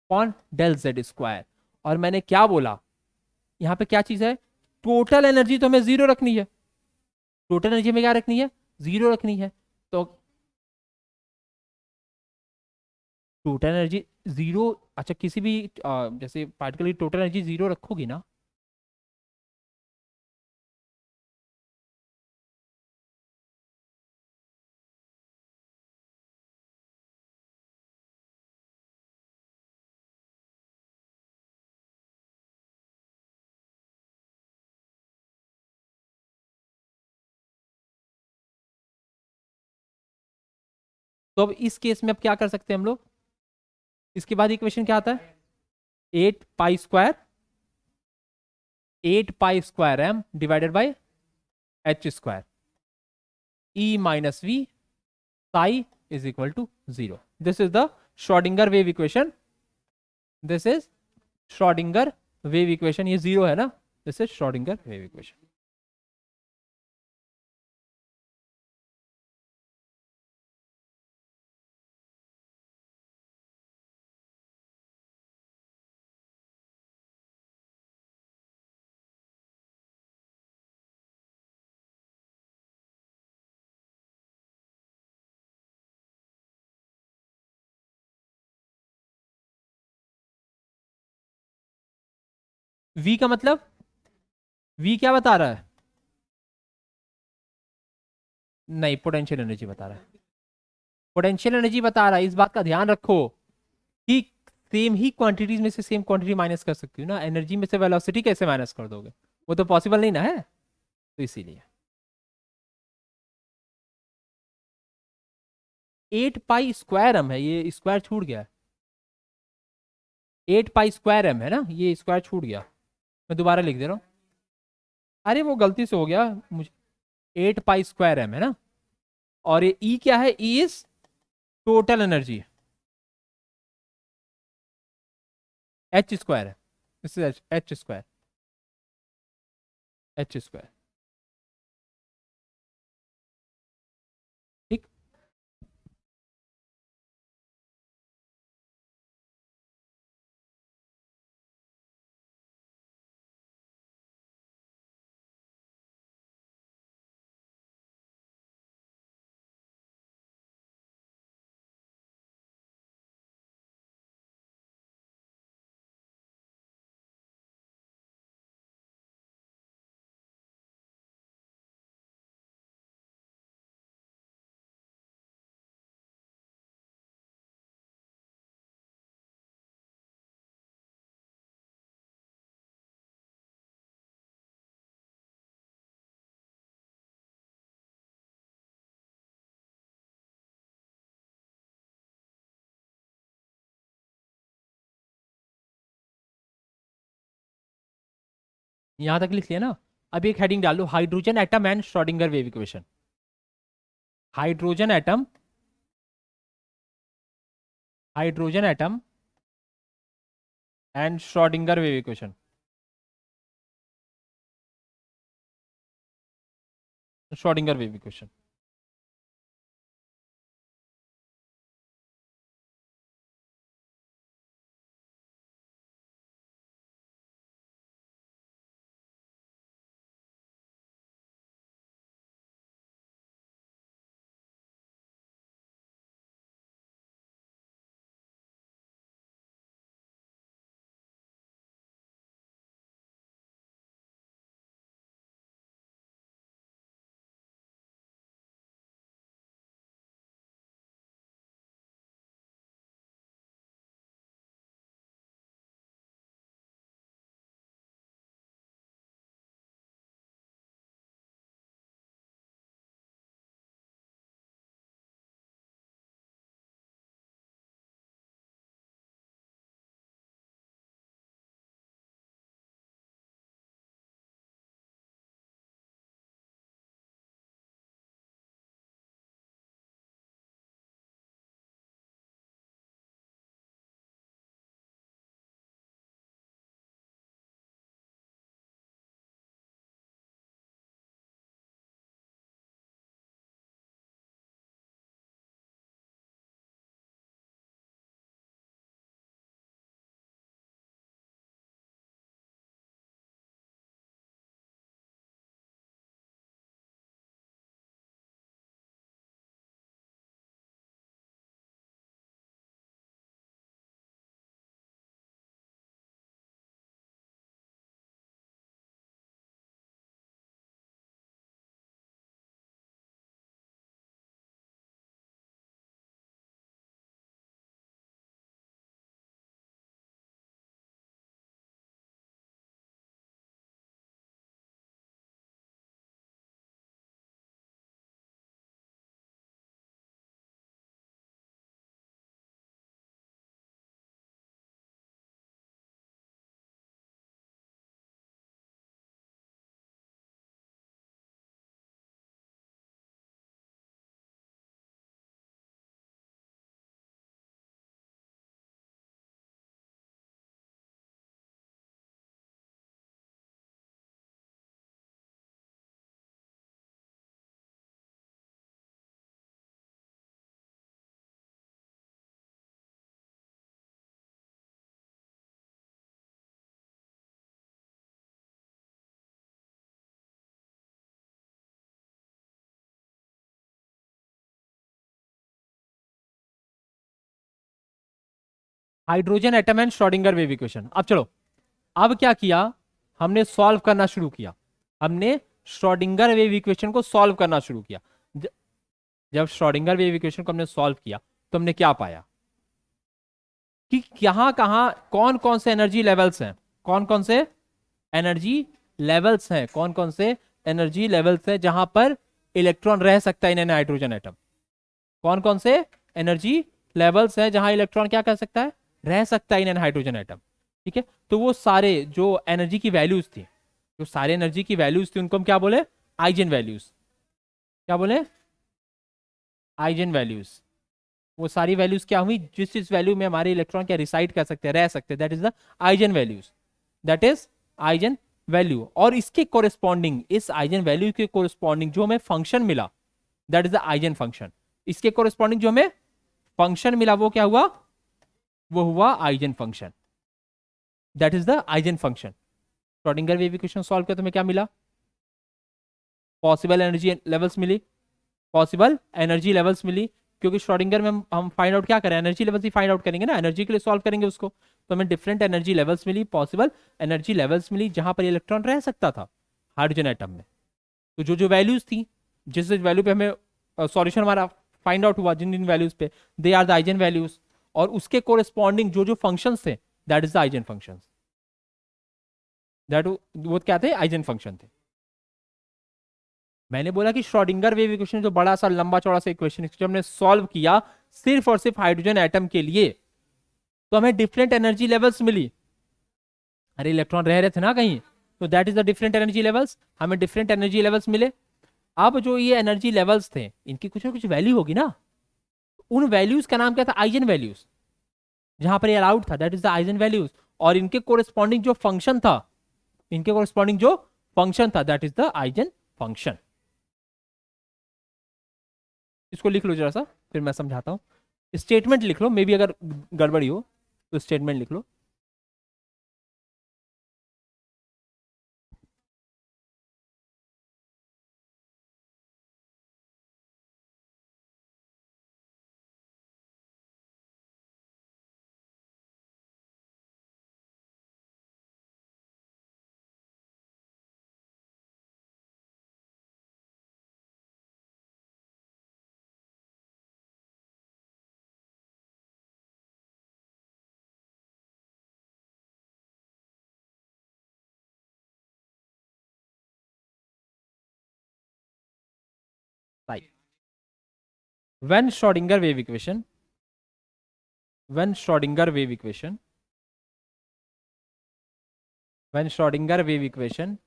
अपॉन डेल जेड स्क्वायर। और मैंने क्या बोला, यहां पे क्या चीज है, टोटल एनर्जी तो हमें जीरो रखनी है, टोटल एनर्जी में क्या रखनी है, जीरो रखनी है। तो टोटल एनर्जी जीरो, अच्छा किसी भी जैसे पार्टिकल की टोटल एनर्जी जीरो रखोगी ना, तो अब इस केस में अब क्या कर सकते हैं हम लोग, इसके बाद इक्वेशन क्या आता है, 8 pi square, 8 pi square m divided by h square, E minus V psi is equal to zero. This is the Schrodinger wave equation, this is Schrodinger wave equation, ये जीरो है ना, this is Schrodinger wave equation. V का मतलब, we क्या बता रहा है, नहीं पोटेंशियल एनर्जी बता रहा है, पोटेंशियल एनर्जी बता रहा है, इस बात का ध्यान रखो कि सेम ही क्वांटिटीज में से सेम क्वांटिटी माइनस कर सकती हो ना, एनर्जी में से वेलोसिटी कैसे माइनस कर दोगे, वो तो पॉसिबल नहीं ना है, तो इसीलिए 8 पाई स्क्वायर m है, ये स्क्वायर छूट गया, 8 पाई स्क्वायर m है ना, ये स्क्वायर छूट गया, मैं दोबारा लिख दे रहा हूँ, अरे वो गलती से हो गया मुझे, 8 पाई स्क्वायर m है ना, और ये ई क्या है, E is total energy, H square है, this is H square, H square, ठीक। यहां तक लिख लिया ना, अब एक हेडिंग डाल लो, hydrogen atom and Schrodinger wave equation, hydrogen atom, hydrogen atom and Schrodinger wave equation, Schrodinger wave equation. Hydrogen atom and Schrodinger wave equation. अब चलो, अब क्या किया, हमने सॉल्व करना शुरू किया, हमने श्रोडिंगर वेव इक्वेशन को सॉल्व करना शुरू किया। जब श्रोडिंगर वेव इक्वेशन को हमने सॉल्व किया तो हमने क्या पाया कि कहां कहां कौन कौन से एनर्जी लेवल्स हैं, कौन कौन से एनर्जी लेवल्स हैं, कौन कौन से एनर्जी लेवल्स हैं जहां पर इलेक्ट्रॉन रह सकता है इन हाइड्रोजन एटम। कौन कौन से एनर्जी लेवल्स हैं जहां इलेक्ट्रॉन क्या कर सकता है, रह सकता है इन हाइड्रोजन एटम। ठीक है, तो वो सारे जो एनर्जी की वैल्यूज थी, जो सारे एनर्जी की वैल्यूज थी उनको हम क्या बोले, आइजन वैल्यूज। क्या बोले, आइजन वैल्यूज। वो सारी वैल्यूज क्या हुई, जिस जिस वैल्यू में हमारे इलेक्ट्रॉन क्या रिसाइड कर सकते हैं, रह सकते हैं, that is the eigen values, that is eigen value. और इसके कोरिस्पॉन्डिंग, इस आइजन वैल्यू के कोरिस्पॉन्डिंग जो हमें फंक्शन मिला, that is the eigen function. इसके कोरिस्पॉन्डिंग जो हमें फंक्शन मिला वो क्या हुआ, वो हुआ eigen function, that is the eigen function. Schrodinger wave equation solve किया तो हमें क्या मिला, पॉसिबल एनर्जी लेवल्स मिली, पॉसिबल एनर्जी लेवल्स मिली, क्योंकि श्रोडिंगर में हम फाइंड आउट क्या करें, एनर्जी लेवल्स ही फाइंड आउट करेंगे ना, एनर्जी के लिए सॉल्व करेंगे उसको। तो हमें डिफरेंट एनर्जी लेवल्स मिली, पॉसिबल एनर्जी लेवल्स मिली जहां पर इलेक्ट्रॉन रह सकता था हाइड्रोजन एटम में। तो जो जो वैल्यूज थी, जिस जिस वैल्यू पे हमें सॉल्यूशन हमारा फाइंड आउट हुआ, जिन जिन वैल्यूज पे, they are the eigen values. और उसके कोरिस्पॉन्डिंग जो जो फंक्शंस थे, that is the eigen functions, that वो क्या थे, आइजन फंक्शन थे। मैंने बोला कि श्रोडिंगर वेव इक्वेशन जो बड़ा सा लंबा चौड़ा सा इक्वेशन जो हमने सॉल्व किया सिर्फ और सिर्फ हाइड्रोजन एटम के लिए, तो हमें डिफरेंट एनर्जी लेवल्स मिली। अरे इलेक्ट्रॉन रह रहे थे ना कहीं, तो that is the different energy levels, हमें डिफरेंट एनर्जी लेवल्स मिले। अब जो ये एनर्जी लेवल्स थे इनकी कुछ ना कुछ वैल्यू होगी ना, उन वैल्यूज का नाम क्या था, आइजन वैल्यूज। जहां पर ये अलाउड था that is the eigen values, और इनके कोरिस्पॉन्डिंग जो फंक्शन था, इनके कोरिस्पॉन्डिंग जो फंक्शन था that is the eigen function. इसको लिख लो जरा सा, फिर मैं समझाता हूं। स्टेटमेंट लिख लो, मे बी अगर गड़बड़ी हो तो स्टेटमेंट लिख लो। Right, when Schrodinger wave equation, when Schrodinger wave equation, when Schrodinger wave equation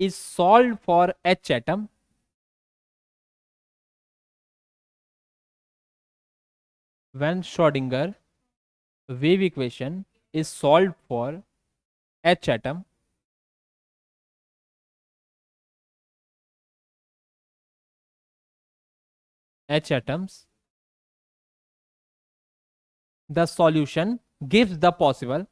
is solved for H atom, when Schrodinger wave equation is solved for H atom, H atoms, the solution gives the possible,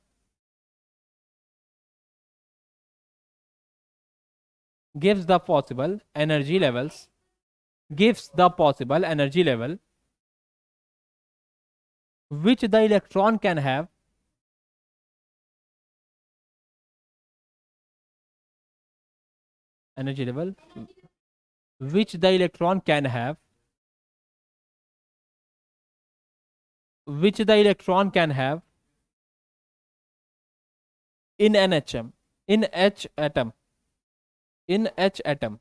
gives the possible energy levels, gives the possible energy level which the electron can have, energy level which the electron can have, which the electron can have in an atom, in H atom, in H atom,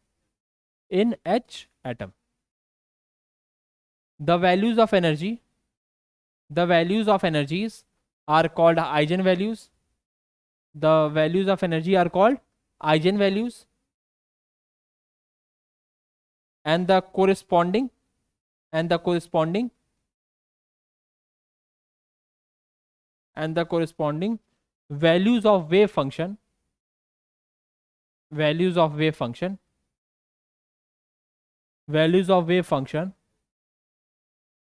in H atom. The values of energy, the values of energies are called eigenvalues. The values of energy are called eigenvalues, and the corresponding, and the corresponding, and the corresponding values of wave function, values of wave function, values of wave function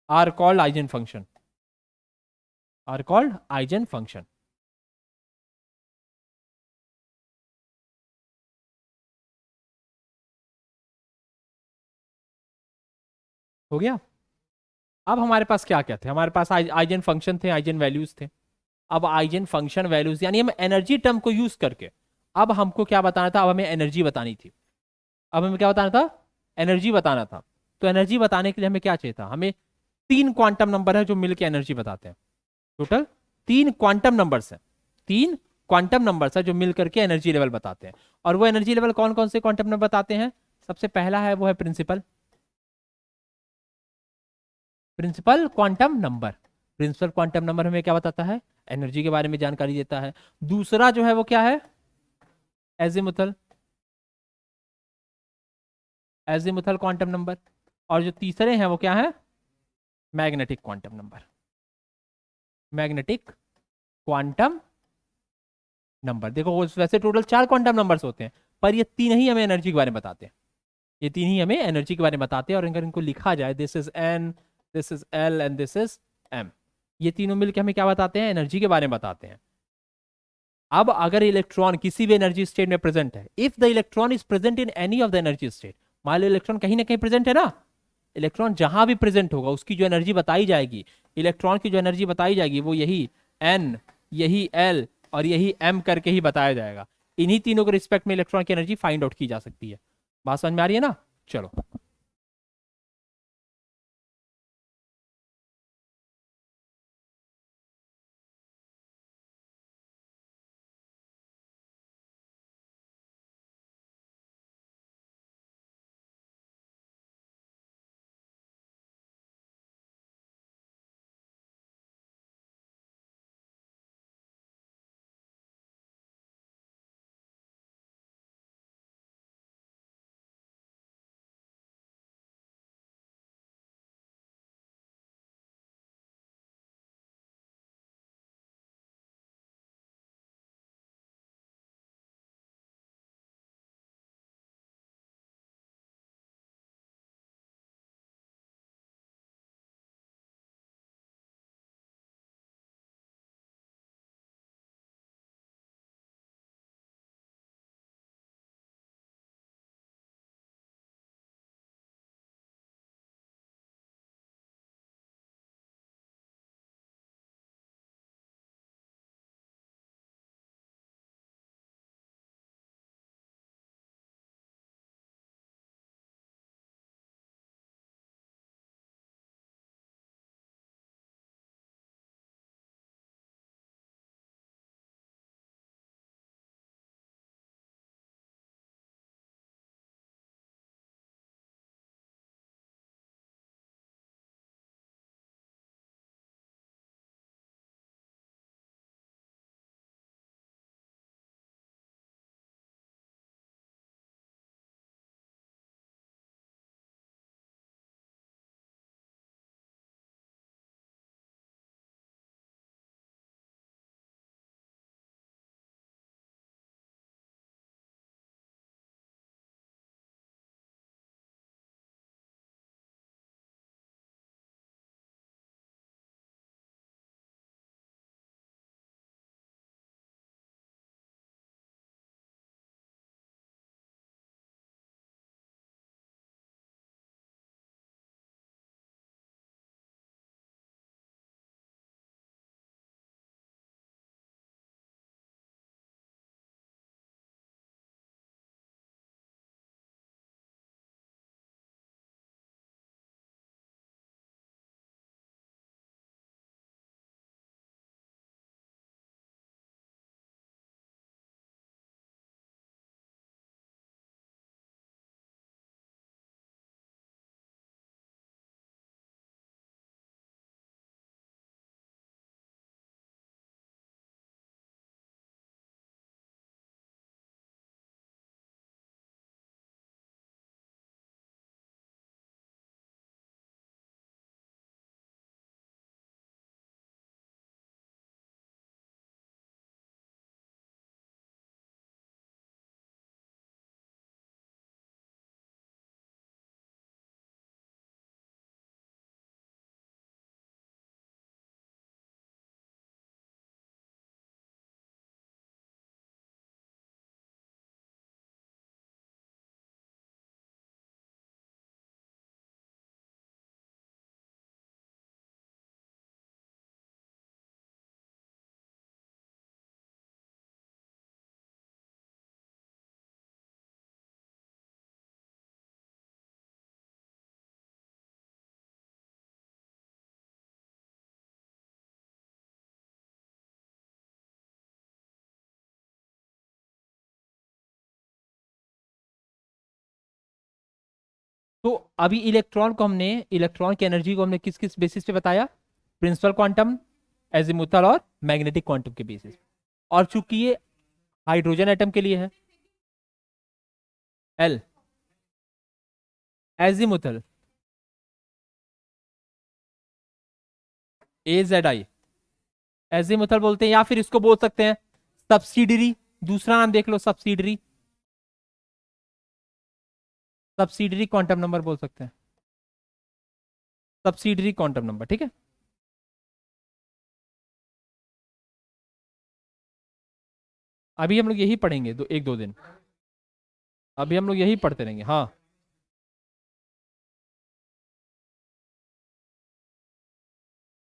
are called eigenfunction, are called eigenfunction. हो गया। अब हमारे पास क्या क्या थे, हमारे पास eigen function थे, eigen values थे। अब आइजन फंक्शन वैल्यूज यानी हम एनर्जी टर्म को यूज करके अब हमको क्या बताना था, अब हमें एनर्जी बतानी थी। अब हमें क्या बताना था, एनर्जी बताना था। तो एनर्जी बताने के लिए हमें क्या चाहिए था, हमें तीन क्वांटम नंबर है जो मिलकर एनर्जी बताते हैं। टोटल तीन क्वांटम नंबर्स हैं, तीन क्वांटम नंबर्स है जो मिल करके एनर्जी लेवल बताते हैं। और वो एनर्जी लेवल कौन कौन से क्वांटम नंबर बताते हैं, सबसे पहला है वो है principal, principal quantum number. Principal quantum number हमें क्या बताता है, एनर्जी के बारे में जानकारी देता है। दूसरा जो है वो क्या है, एजीमुथल, एजीमुथल क्वांटम नंबर। और जो तीसरे हैं वो क्या है, magnetic quantum number, magnetic quantum number. देखो वैसे टोटल चार क्वांटम नंबर्स होते हैं, पर ये तीन ही हमें एनर्जी के बारे में बताते हैं, ये तीन ही हमें एनर्जी के बारे में बताते हैं। और अगर इनको लिखा जाए, this is n, this is l and this is m, ये तीनों मिलकर हमें क्या बताते हैं, एनर्जी के बारे में बताते हैं। अब अगर इलेक्ट्रॉन किसी भी एनर्जी स्टेट में प्रेजेंट है, if the electron is present in any of the energy state, मान लो इलेक्ट्रॉन कहीं ना कहीं प्रेजेंट है ना, इलेक्ट्रॉन जहां भी प्रेजेंट होगा उसकी जो एनर्जी बताई जाएगी, इलेक्ट्रॉन की जो एनर्जी बताई जाएगी वो यही एन, यही एल और यही एम करके ही बताया जाएगा। इन्हीं तीनों के रिस्पेक्ट में इलेक्ट्रॉन की एनर्जी फाइंड आउट की जा सकती है। बात समझ में आ रही है ना। चलो। तो अभी इलेक्ट्रॉन की एनर्जी को हमने किस किस बेसिस पे बताया? प्रिंसिपल क्वांटम, एजीमुथल और मैग्नेटिक क्वांटम के बेसिस। और चूंकि ये हाइड्रोजन एटम के लिए है, एल एजीमुथल AZI एजीमुथल बोलते हैं, या फिर इसको बोल सकते हैं सब्सिडरी। दूसरा नाम देख लो, सब्सिडरी, सब्सिडरी क्वांटम नंबर बोल सकते हैं, सब्सिडरी क्वांटम नंबर, ठीक है। अभी हम लोग यही पढ़ेंगे एक दो दिन, अभी हम लोग यही पढ़ते रहेंगे, हाँ।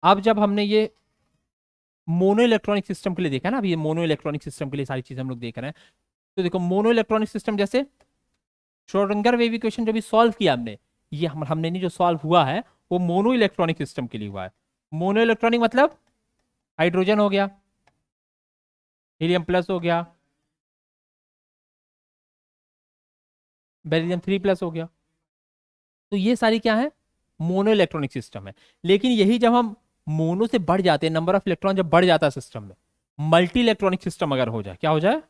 अब जब हमने ये मोनो इलेक्ट्रॉनिक सिस्टम के लिए देखा ना, अभी ये मोनो इलेक्ट्रॉनिक सिस्टम के लिए सारी चीजें हम लोग देख रहे हैं। तो देखो मोनो इलेक्ट्रॉनिक सिस्टम, जैसे श्रोडिंगर वेव इक्वेशन जो भी सॉल्व किया हमने, ये हमने नहीं, जो सॉल्व हुआ है वो मोनो इलेक्ट्रॉनिक सिस्टम के लिए हुआ है। मोनो इलेक्ट्रॉनिक मतलब हाइड्रोजन हो गया, हीलियम प्लस हो गया, बेरिलियम 3+ हो गया। तो ये सारी क्या है? मोनो इलेक्ट्रॉनिक सिस्टम है। लेकिन यही जब हम मोनो से बढ़ जाते हैं, नंबर ऑफ इलेक्ट्रॉन जब बढ़ जाता है सिस्टम में, मल्टी इलेक्ट्रॉनिक सिस्टम अगर हो जाए, क्या हो जाए?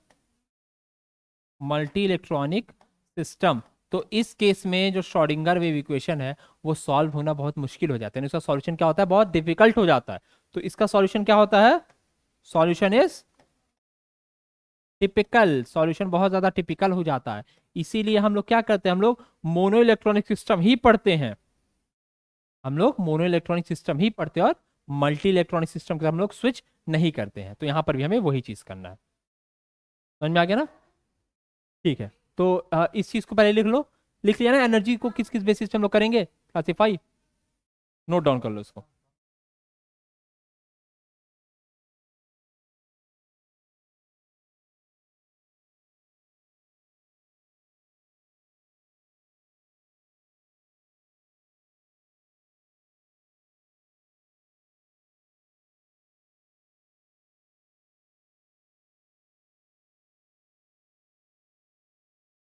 Multi electronic system. तो इस केस में जो श्रोडिंगर वेव इक्वेशन है वो सॉल्व होना बहुत मुश्किल हो जाता है, इसका सॉल्यूशन क्या होता है? बहुत डिफिकल्ट हो जाता है। तो इसका सॉल्यूशन क्या होता है? सॉल्यूशन इज टिपिकल, सॉल्यूशन बहुत ज्यादा टिपिकल हो जाता है। इसीलिए हम लोग क्या करते हैं, हम लोग मोनो इलेक्ट्रॉनिक सिस्टम ही पढ़ते हैं, हम लोग मोनो इलेक्ट्रॉनिक सिस्टम ही पढ़ते हैं, और मल्टी इलेक्ट्रॉनिक सिस्टम के हम लोग स्विच नहीं करते हैं। तो यहां पर भी हमें वही चीज करना है। समझ में आ गया ना? ठीक है। तो इस चीज को पहले लिख लो, लिख लिया ना? एनर्जी को किस किस बेसिस पे हम लोग करेंगे क्लासीफाई, नोट डाउन कर लो इसको।